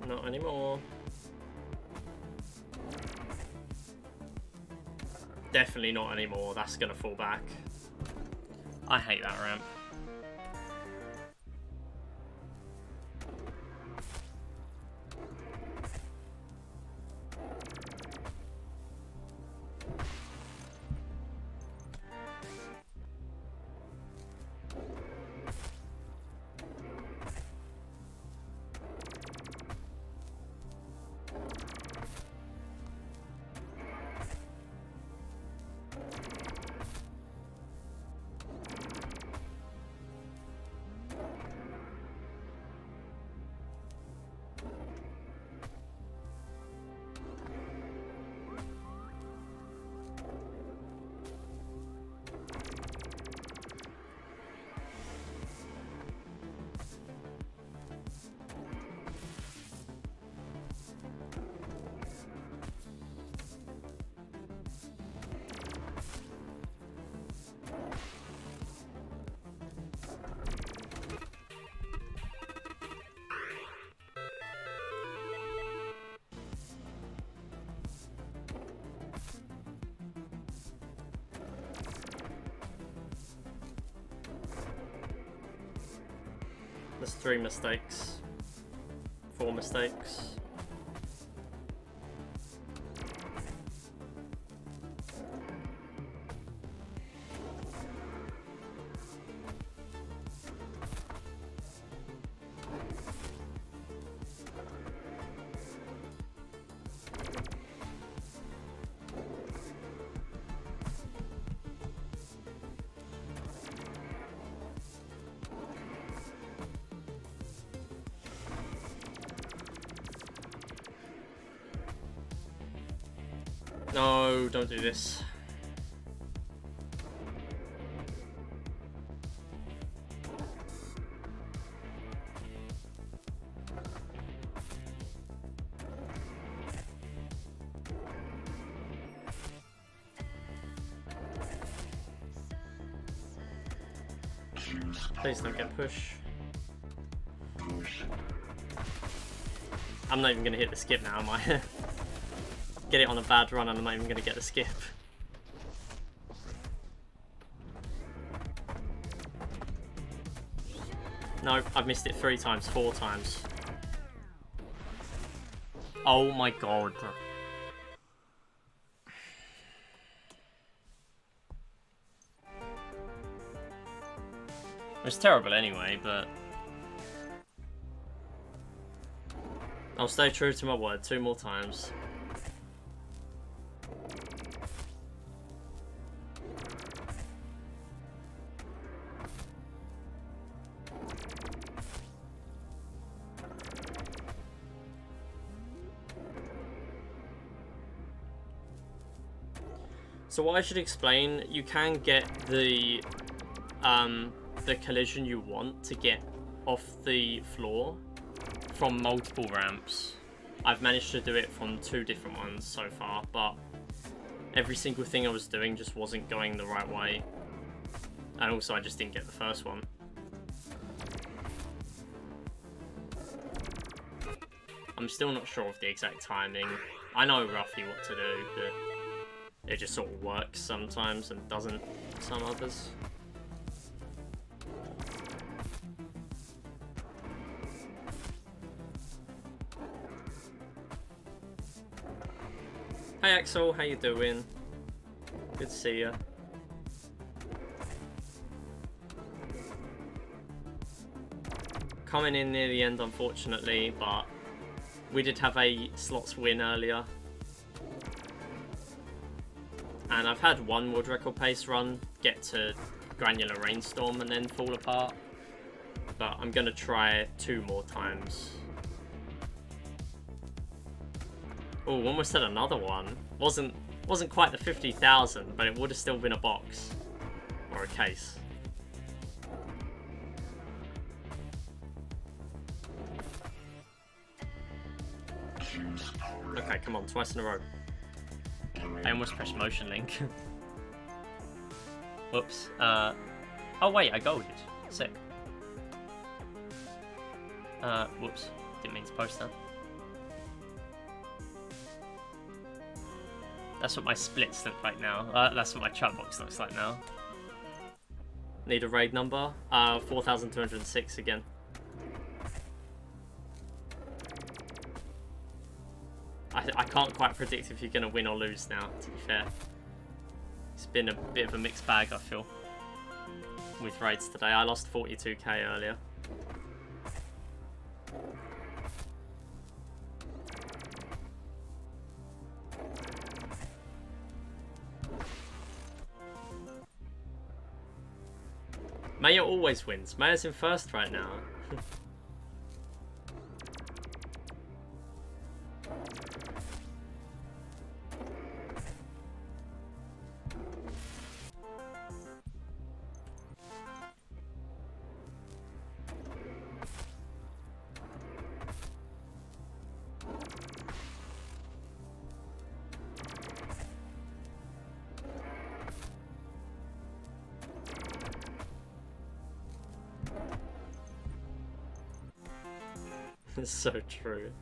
Not anymore. Definitely not anymore. That's gonna fall back. I hate that ramp. There's 3 mistakes. 4 mistakes. No, don't do this. Please don't get push. I'm not even gonna hit the skip now, am I? Get it on a bad run and I'm not even gonna get the skip. No, I've missed it 3 times, 4 times. Oh my god. It's terrible anyway, but I'll stay true to my word 2 more times. So what I should explain, you can get the collision you want to get off the floor from multiple ramps. I've managed to do it from 2 different ones so far, but every single thing I was doing just wasn't going the right way. And also I just didn't get the first one. I'm still not sure of the exact timing. I know roughly what to do, but it just sort of works sometimes and doesn't some others. Hey Axel, how you doing? Good to see ya. Coming in near the end, unfortunately, but we did have a slots win earlier. And I've had 1 world record pace run get to Granular Rainstorm and then fall apart. But I'm gonna try 2 more times. Oh, almost had another one. Wasn't quite the 50,000, but it would have still been a box or a case. Choose power up. Okay, come on, twice in a row. I almost pressed motion link. Whoops. Oh wait, I golded. Sick. Whoops. Didn't mean to post that. That's what my splits look like now. That's what my chat box looks like now. Need a raid number? 4,206 again. I can't quite predict if you're going to win or lose now, to be fair. It's been a bit of a mixed bag, I feel, with raids today. I lost 42k earlier. Maya always wins. Maya's in first right now. It's so true.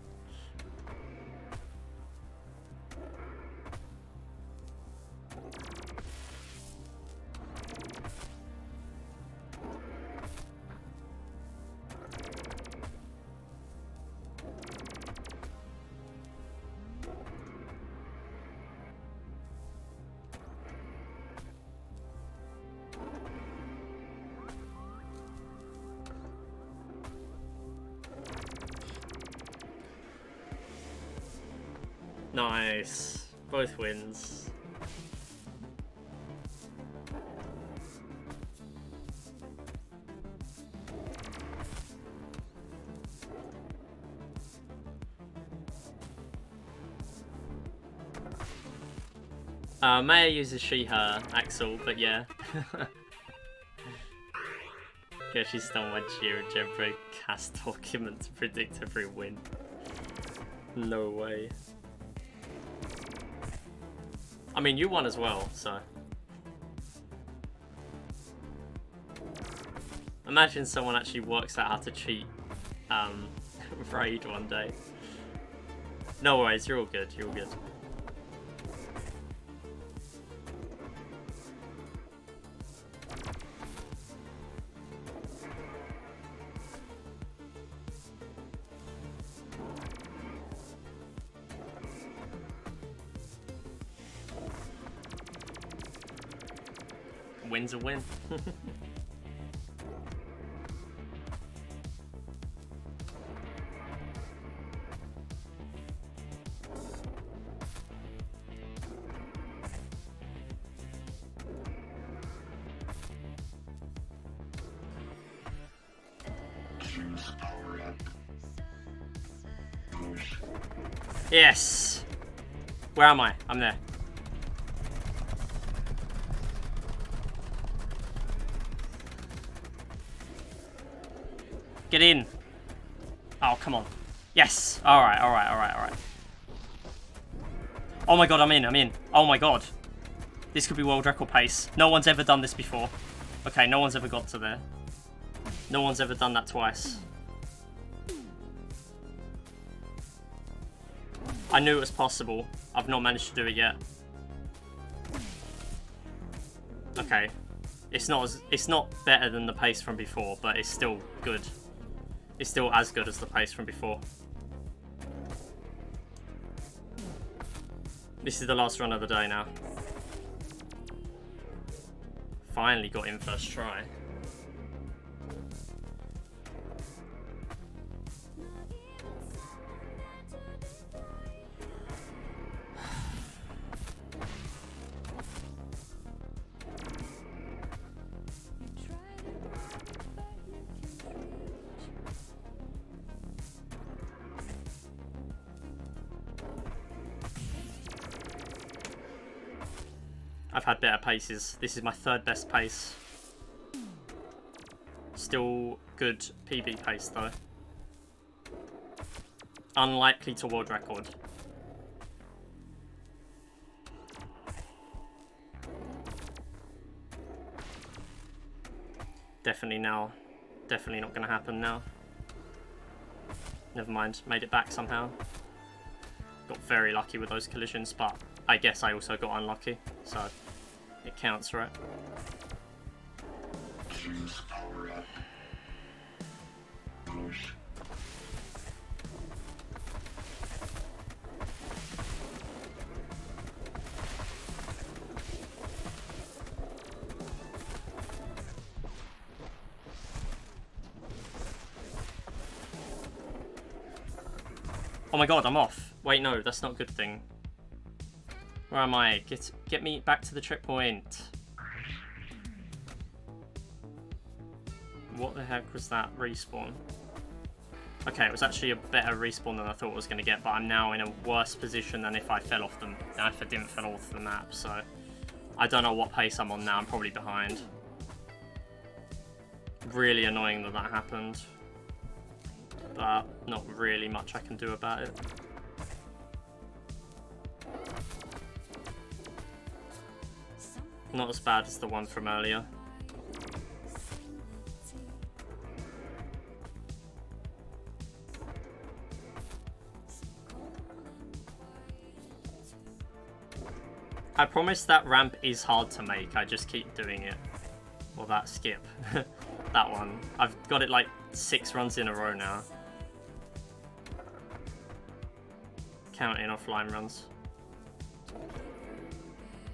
Nice. Both wins. Maya uses she, her, Axel, but yeah. Yeah, she's done one cheer and Jebra cast document to predict every win. No way. I mean, you won as well, so. Imagine someone actually works out how to cheat raid one day. No worries, you're all good, you're all good. Win's a win. Choose power up. Push. Yes! Where am I? I'm there. Get in. Oh, come on. Yes. Alright, alright, alright, alright. Oh my god, I'm in. Oh my god. This could be world record pace. No one's ever done this before. Okay, no one's ever got to there. No one's ever done that twice. I knew it was possible. I've not managed to do it yet. Okay. It's not better than the pace from before, but it's still good. It's still as good as the pace from before. This is the last run of the day now. Finally got in first try. I've had better paces. This is my third best pace. Still good PB pace though. Unlikely to world record. Definitely now. Definitely not going to happen now. Never mind. Made it back somehow. Got very lucky with those collisions, but I guess I also got unlucky. So it counts, right? Choose power up. Push. Oh my god, I'm off. Wait, no, that's not a good thing. Where am I? Get me back to the checkpoint. What the heck was that respawn? Okay, it was actually a better respawn than I thought it was going to get, but I'm now in a worse position than if I fell off them, than if I didn't fall off the map, so I don't know what pace I'm on now. I'm probably behind. Really annoying that that happened, but not really much I can do about it. Not as bad as the one from earlier. I promise that ramp is hard to make, I just keep doing it. Or that skip. That one. I've got it like 6 runs in a row now. Counting offline runs.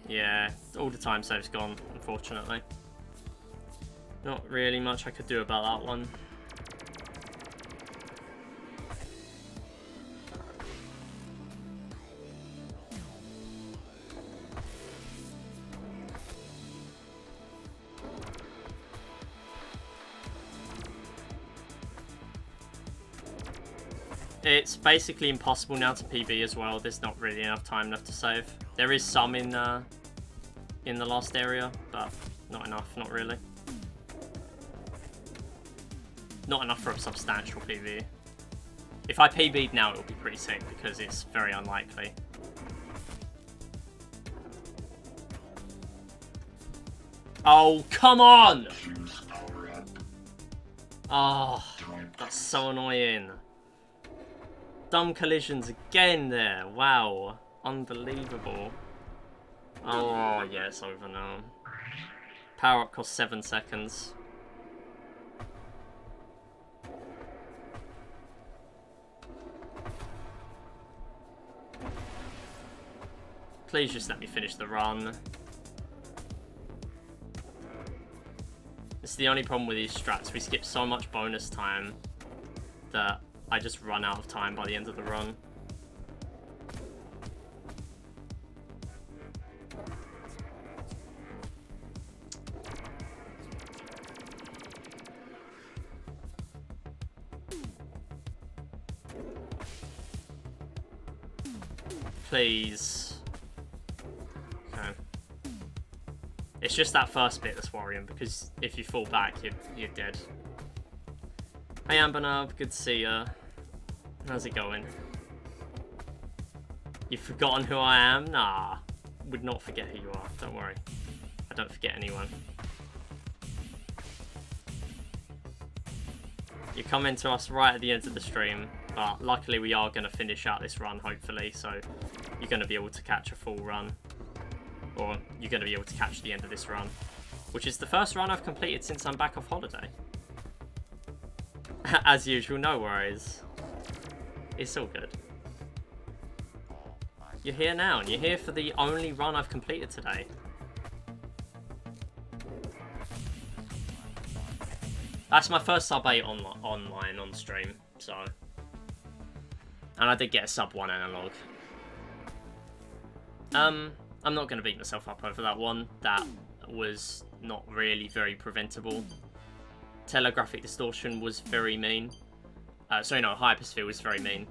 Yeah, all the time save's gone, unfortunately. Not really much I could do about that one. It's basically impossible now to PB as well. There's not really enough time left to save. There is some in the last area, but not enough, not really. Not enough for a substantial PB. If I PB'd now, it would be pretty sick because it's very unlikely. Oh, come on! Choose power up. Oh, that's so annoying. Dumb collisions again there. Wow. Unbelievable. Oh, yeah, it's over now. Power up costs 7 seconds. Please just let me finish the run. It's the only problem with these strats. We skip so much bonus time that I just run out of time by the end of the run. Please. Okay. It's just that first bit that's worrying, because if you fall back, you're dead. Hey Ambernav, good to see ya. How's it going? You've forgotten who I am? Nah, would not forget who you are, don't worry. I don't forget anyone. You're coming to us right at the end of the stream, but luckily we are going to finish out this run, hopefully, so you're going to be able to catch a full run. Or you're going to be able to catch the end of this run, which is the first run I've completed since I'm back off holiday. As usual, no worries. It's all good. You're here now, and you're here for the only run I've completed today. That's my first sub 8 online on stream, so... And I did get a sub 1 analog. I'm not going to beat myself up over that one. That was not really very preventable. Telegraphic distortion was very mean. Sorry, no, hypersphere was very mean.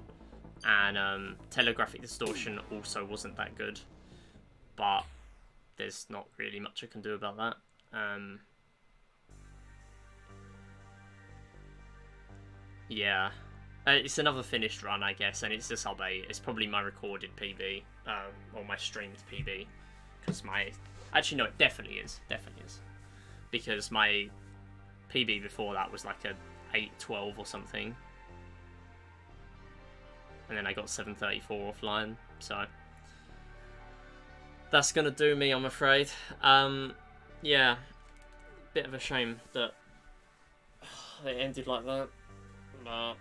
And telegraphic distortion also wasn't that good. But there's not really much I can do about that. Yeah. It's another finished run, I guess, and it's a sub 8. It's probably my recorded PB, or my streamed PB. Because my... Actually, no, it definitely is. Definitely is. Because my PB before that was like a 8:12 or something. And then I got 7:34 offline, so that's gonna do me, I'm afraid. Yeah, bit of a shame that it ended like that, but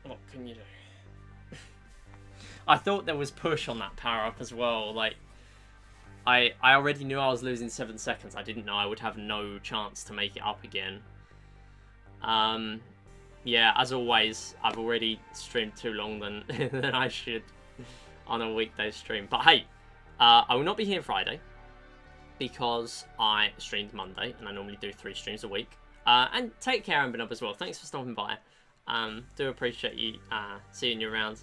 what can you do? I thought there was push on that power up as well. Like, I already knew I was losing 7 seconds. I didn't know I would have no chance to make it up again. Yeah, as always, I've already streamed too long than than I should on a weekday stream. But hey, I will not be here Friday because I streamed Monday, and I normally do 3 streams a week. And take care, Amber as well. Thanks for stopping by. Do appreciate you seeing you around.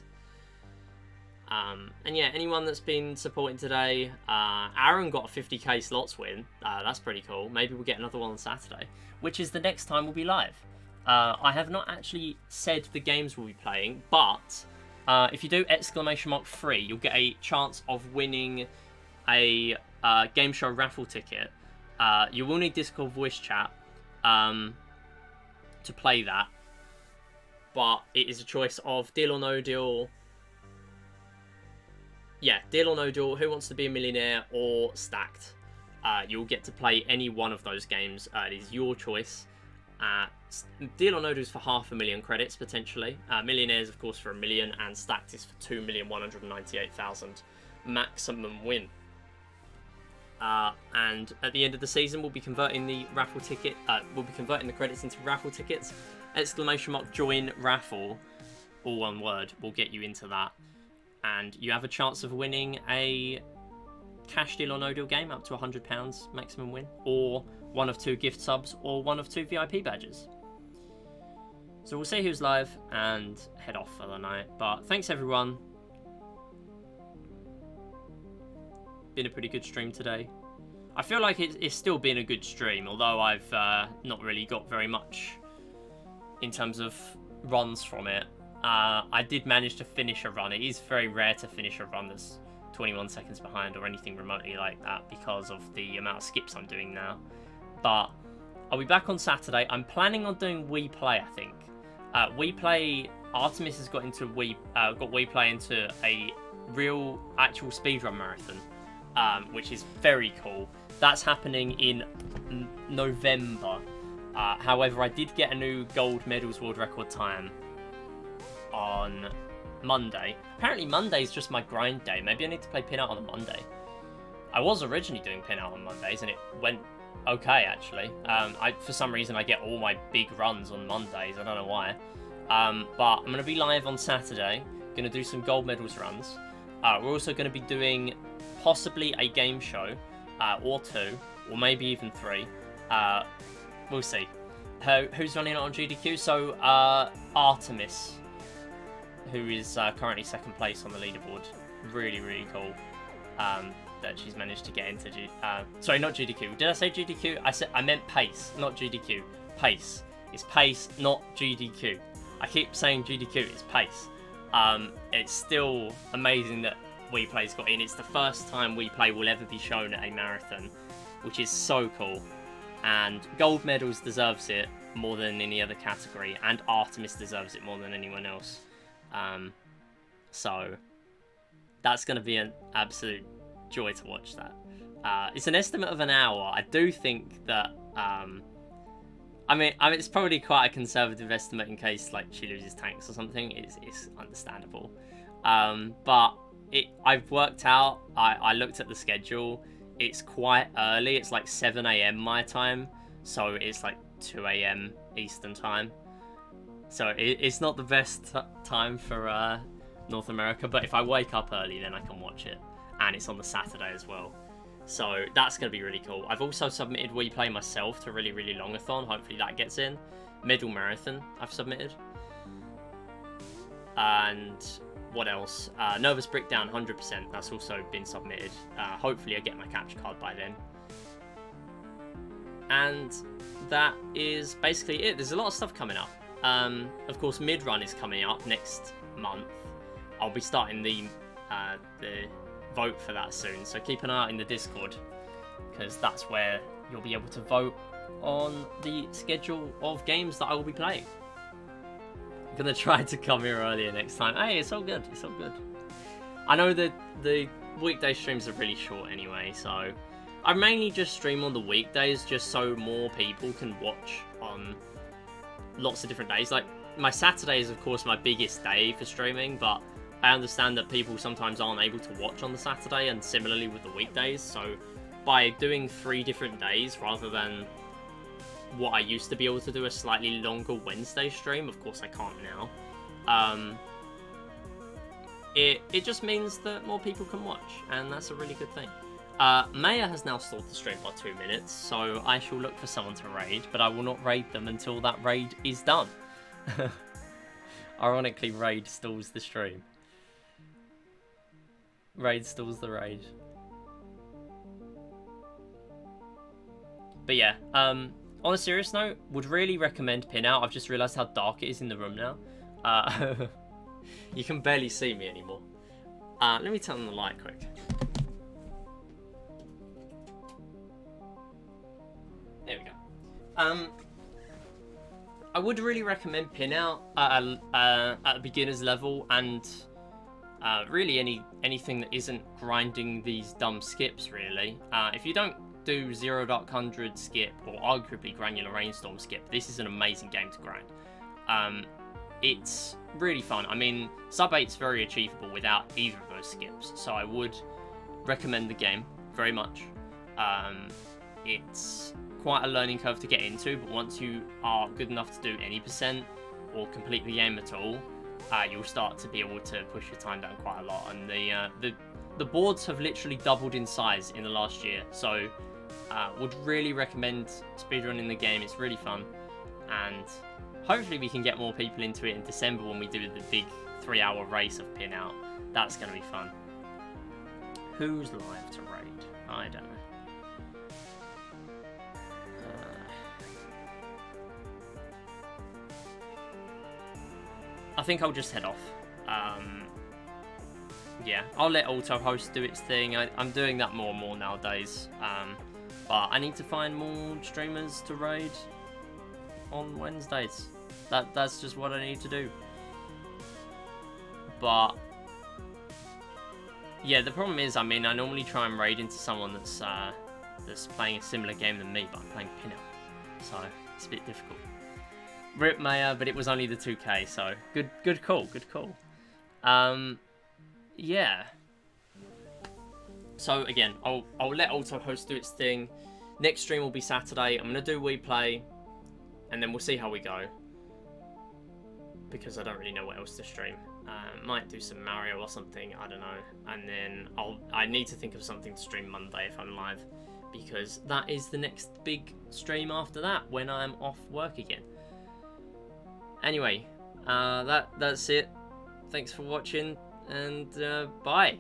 And yeah, anyone that's been supporting today, Aaron got a 50k slots win. That's pretty cool. Maybe we'll get another one on Saturday, which is the next time we'll be live. I have not actually said the games we'll be playing, but if you do !free, you'll get a chance of winning a game show raffle ticket. You will need Discord voice chat to play that, but it is a choice of Deal or No Deal. Yeah, Deal or No Deal, Who Wants to Be a Millionaire, or Stacked. You'll get to play any one of those games. It is your choice. Deal or No Deal is for 500,000 credits, potentially. Millionaires, of course, for 1 million, and Stacked is for 2,198,000 maximum win. And at the end of the season, we'll be converting the raffle ticket. We'll be converting the credits into raffle tickets. !join raffle, all one word, will get you into that. And you have a chance of winning a cash Deal or No Deal game up to £100 maximum win, or one of 2 gift subs, or one of 2 VIP badges. So we'll see who's live and head off for the night. But thanks everyone. Been a pretty good stream today. I feel like it's still been a good stream, although I've not really got very much in terms of runs from it. I did manage to finish a run. It is very rare to finish a run that's 21 seconds behind or anything remotely like that because of the amount of skips I'm doing now. But I'll be back on Saturday. I'm planning on doing We Play, I think. We Play, Artemis has got We Play into a real actual speedrun marathon, which is very cool. That's happening in November. However, I did get a new gold medals world record time on Monday. Apparently Monday is just my grind day. Maybe I need to play PinOut on a Monday. I was originally doing PinOut on Mondays and it went okay actually. For some reason I get all my big runs on Mondays. I don't know why. But I'm going to be live on Saturday. Going to do some gold medals runs. We're also going to be doing possibly a game show, or 2, or maybe even 3. We'll see. Who's running it on GDQ? So Artemis, who is currently 2nd place on the leaderboard. Really, really cool that she's managed to get into sorry, not GDQ. Did I say GDQ? I meant pace, not GDQ. Pace. It's pace, not GDQ. I keep saying GDQ, it's pace. It's still amazing that We Play's got in. It's the first time We Play will ever be shown at a marathon, which is so cool. And gold medals deserves it more than any other category, and Artemis deserves it more than anyone else. So that's going to be an absolute joy to watch that. It's an estimate of an hour. I do think that I mean it's probably quite a conservative estimate in case like she loses tanks or something. It's understandable, but I've worked out. I looked at the schedule. It's quite early. It's like 7 AM my time, so it's like 2 AM Eastern time. So it's not the best time for North America, but if I wake up early, then I can watch it. And it's on the Saturday as well. So that's going to be really cool. I've also submitted We Play myself to Really, Really Longathon. Hopefully that gets in. Medal Marathon I've submitted. And what else? Nervous Breakdown 100%. That's also been submitted. Hopefully I get my capture card by then. And that is basically it. There's a lot of stuff coming up. Of course, Mid-Run is coming up next month. I'll be starting the vote for that soon, so keep an eye out in the Discord, because that's where you'll be able to vote on the schedule of games that I will be playing. I'm gonna try to come here earlier next time. Hey, it's all good. It's all good. I know that the weekday streams are really short anyway, so I mainly just stream on the weekdays just so more people can watch on lots of different days. Like, my Saturday is, of course, my biggest day for streaming, but I understand that people sometimes aren't able to watch on the Saturday, and similarly with the weekdays. So by doing 3 different days rather than what I used to be able to do, a slightly longer Wednesday stream, of course I can't now, it just means that more people can watch, and that's a really good thing. Maya has now stalled the stream by 2 minutes, so I shall look for someone to raid, but I will not raid them until that raid is done. Ironically, raid stalls the stream. Raid stalls the raid. But yeah, on a serious note, would really recommend PinOut. I've just realised how dark it is in the room now. You can barely see me anymore. Let me turn on the light quick. There we go. I would really recommend PinOut at a beginner's level, and really anything that isn't grinding these dumb skips, really. If you don't do 0.100 skip, or arguably Granular Rainstorm skip, this is an amazing game to grind. It's really fun. I mean, sub 8's very achievable without either of those skips, so I would recommend the game very much. It's quite a learning curve to get into, but once you are good enough to do any percent or complete the game at all, you'll start to be able to push your time down quite a lot. And the boards have literally doubled in size in the last year, so would really recommend speedrunning the game. It's really fun, and hopefully we can get more people into it in December when we do the big 3-hour race of PinOut. That's going to be fun. Who's live to raid? I don't know. I think I'll just head off. Yeah, I'll let auto-host do its thing. I'm doing that more and more nowadays. But I need to find more streamers to raid on Wednesdays. That's just what I need to do. But yeah, the problem is, I mean, I normally try and raid into someone that's playing a similar game than me, but I'm playing PinOut, so it's a bit difficult. Rip Maya, but it was only the 2K, so good call. Yeah. So again, I'll let auto-host do its thing. Next stream will be Saturday. I'm gonna do We Play, and then we'll see how we go, because I don't really know what else to stream. Might do some Mario or something, I don't know. And then I need to think of something to stream Monday if I'm live, because that is the next big stream after that, when I'm off work again. Anyway, that's it. Thanks for watching, and bye.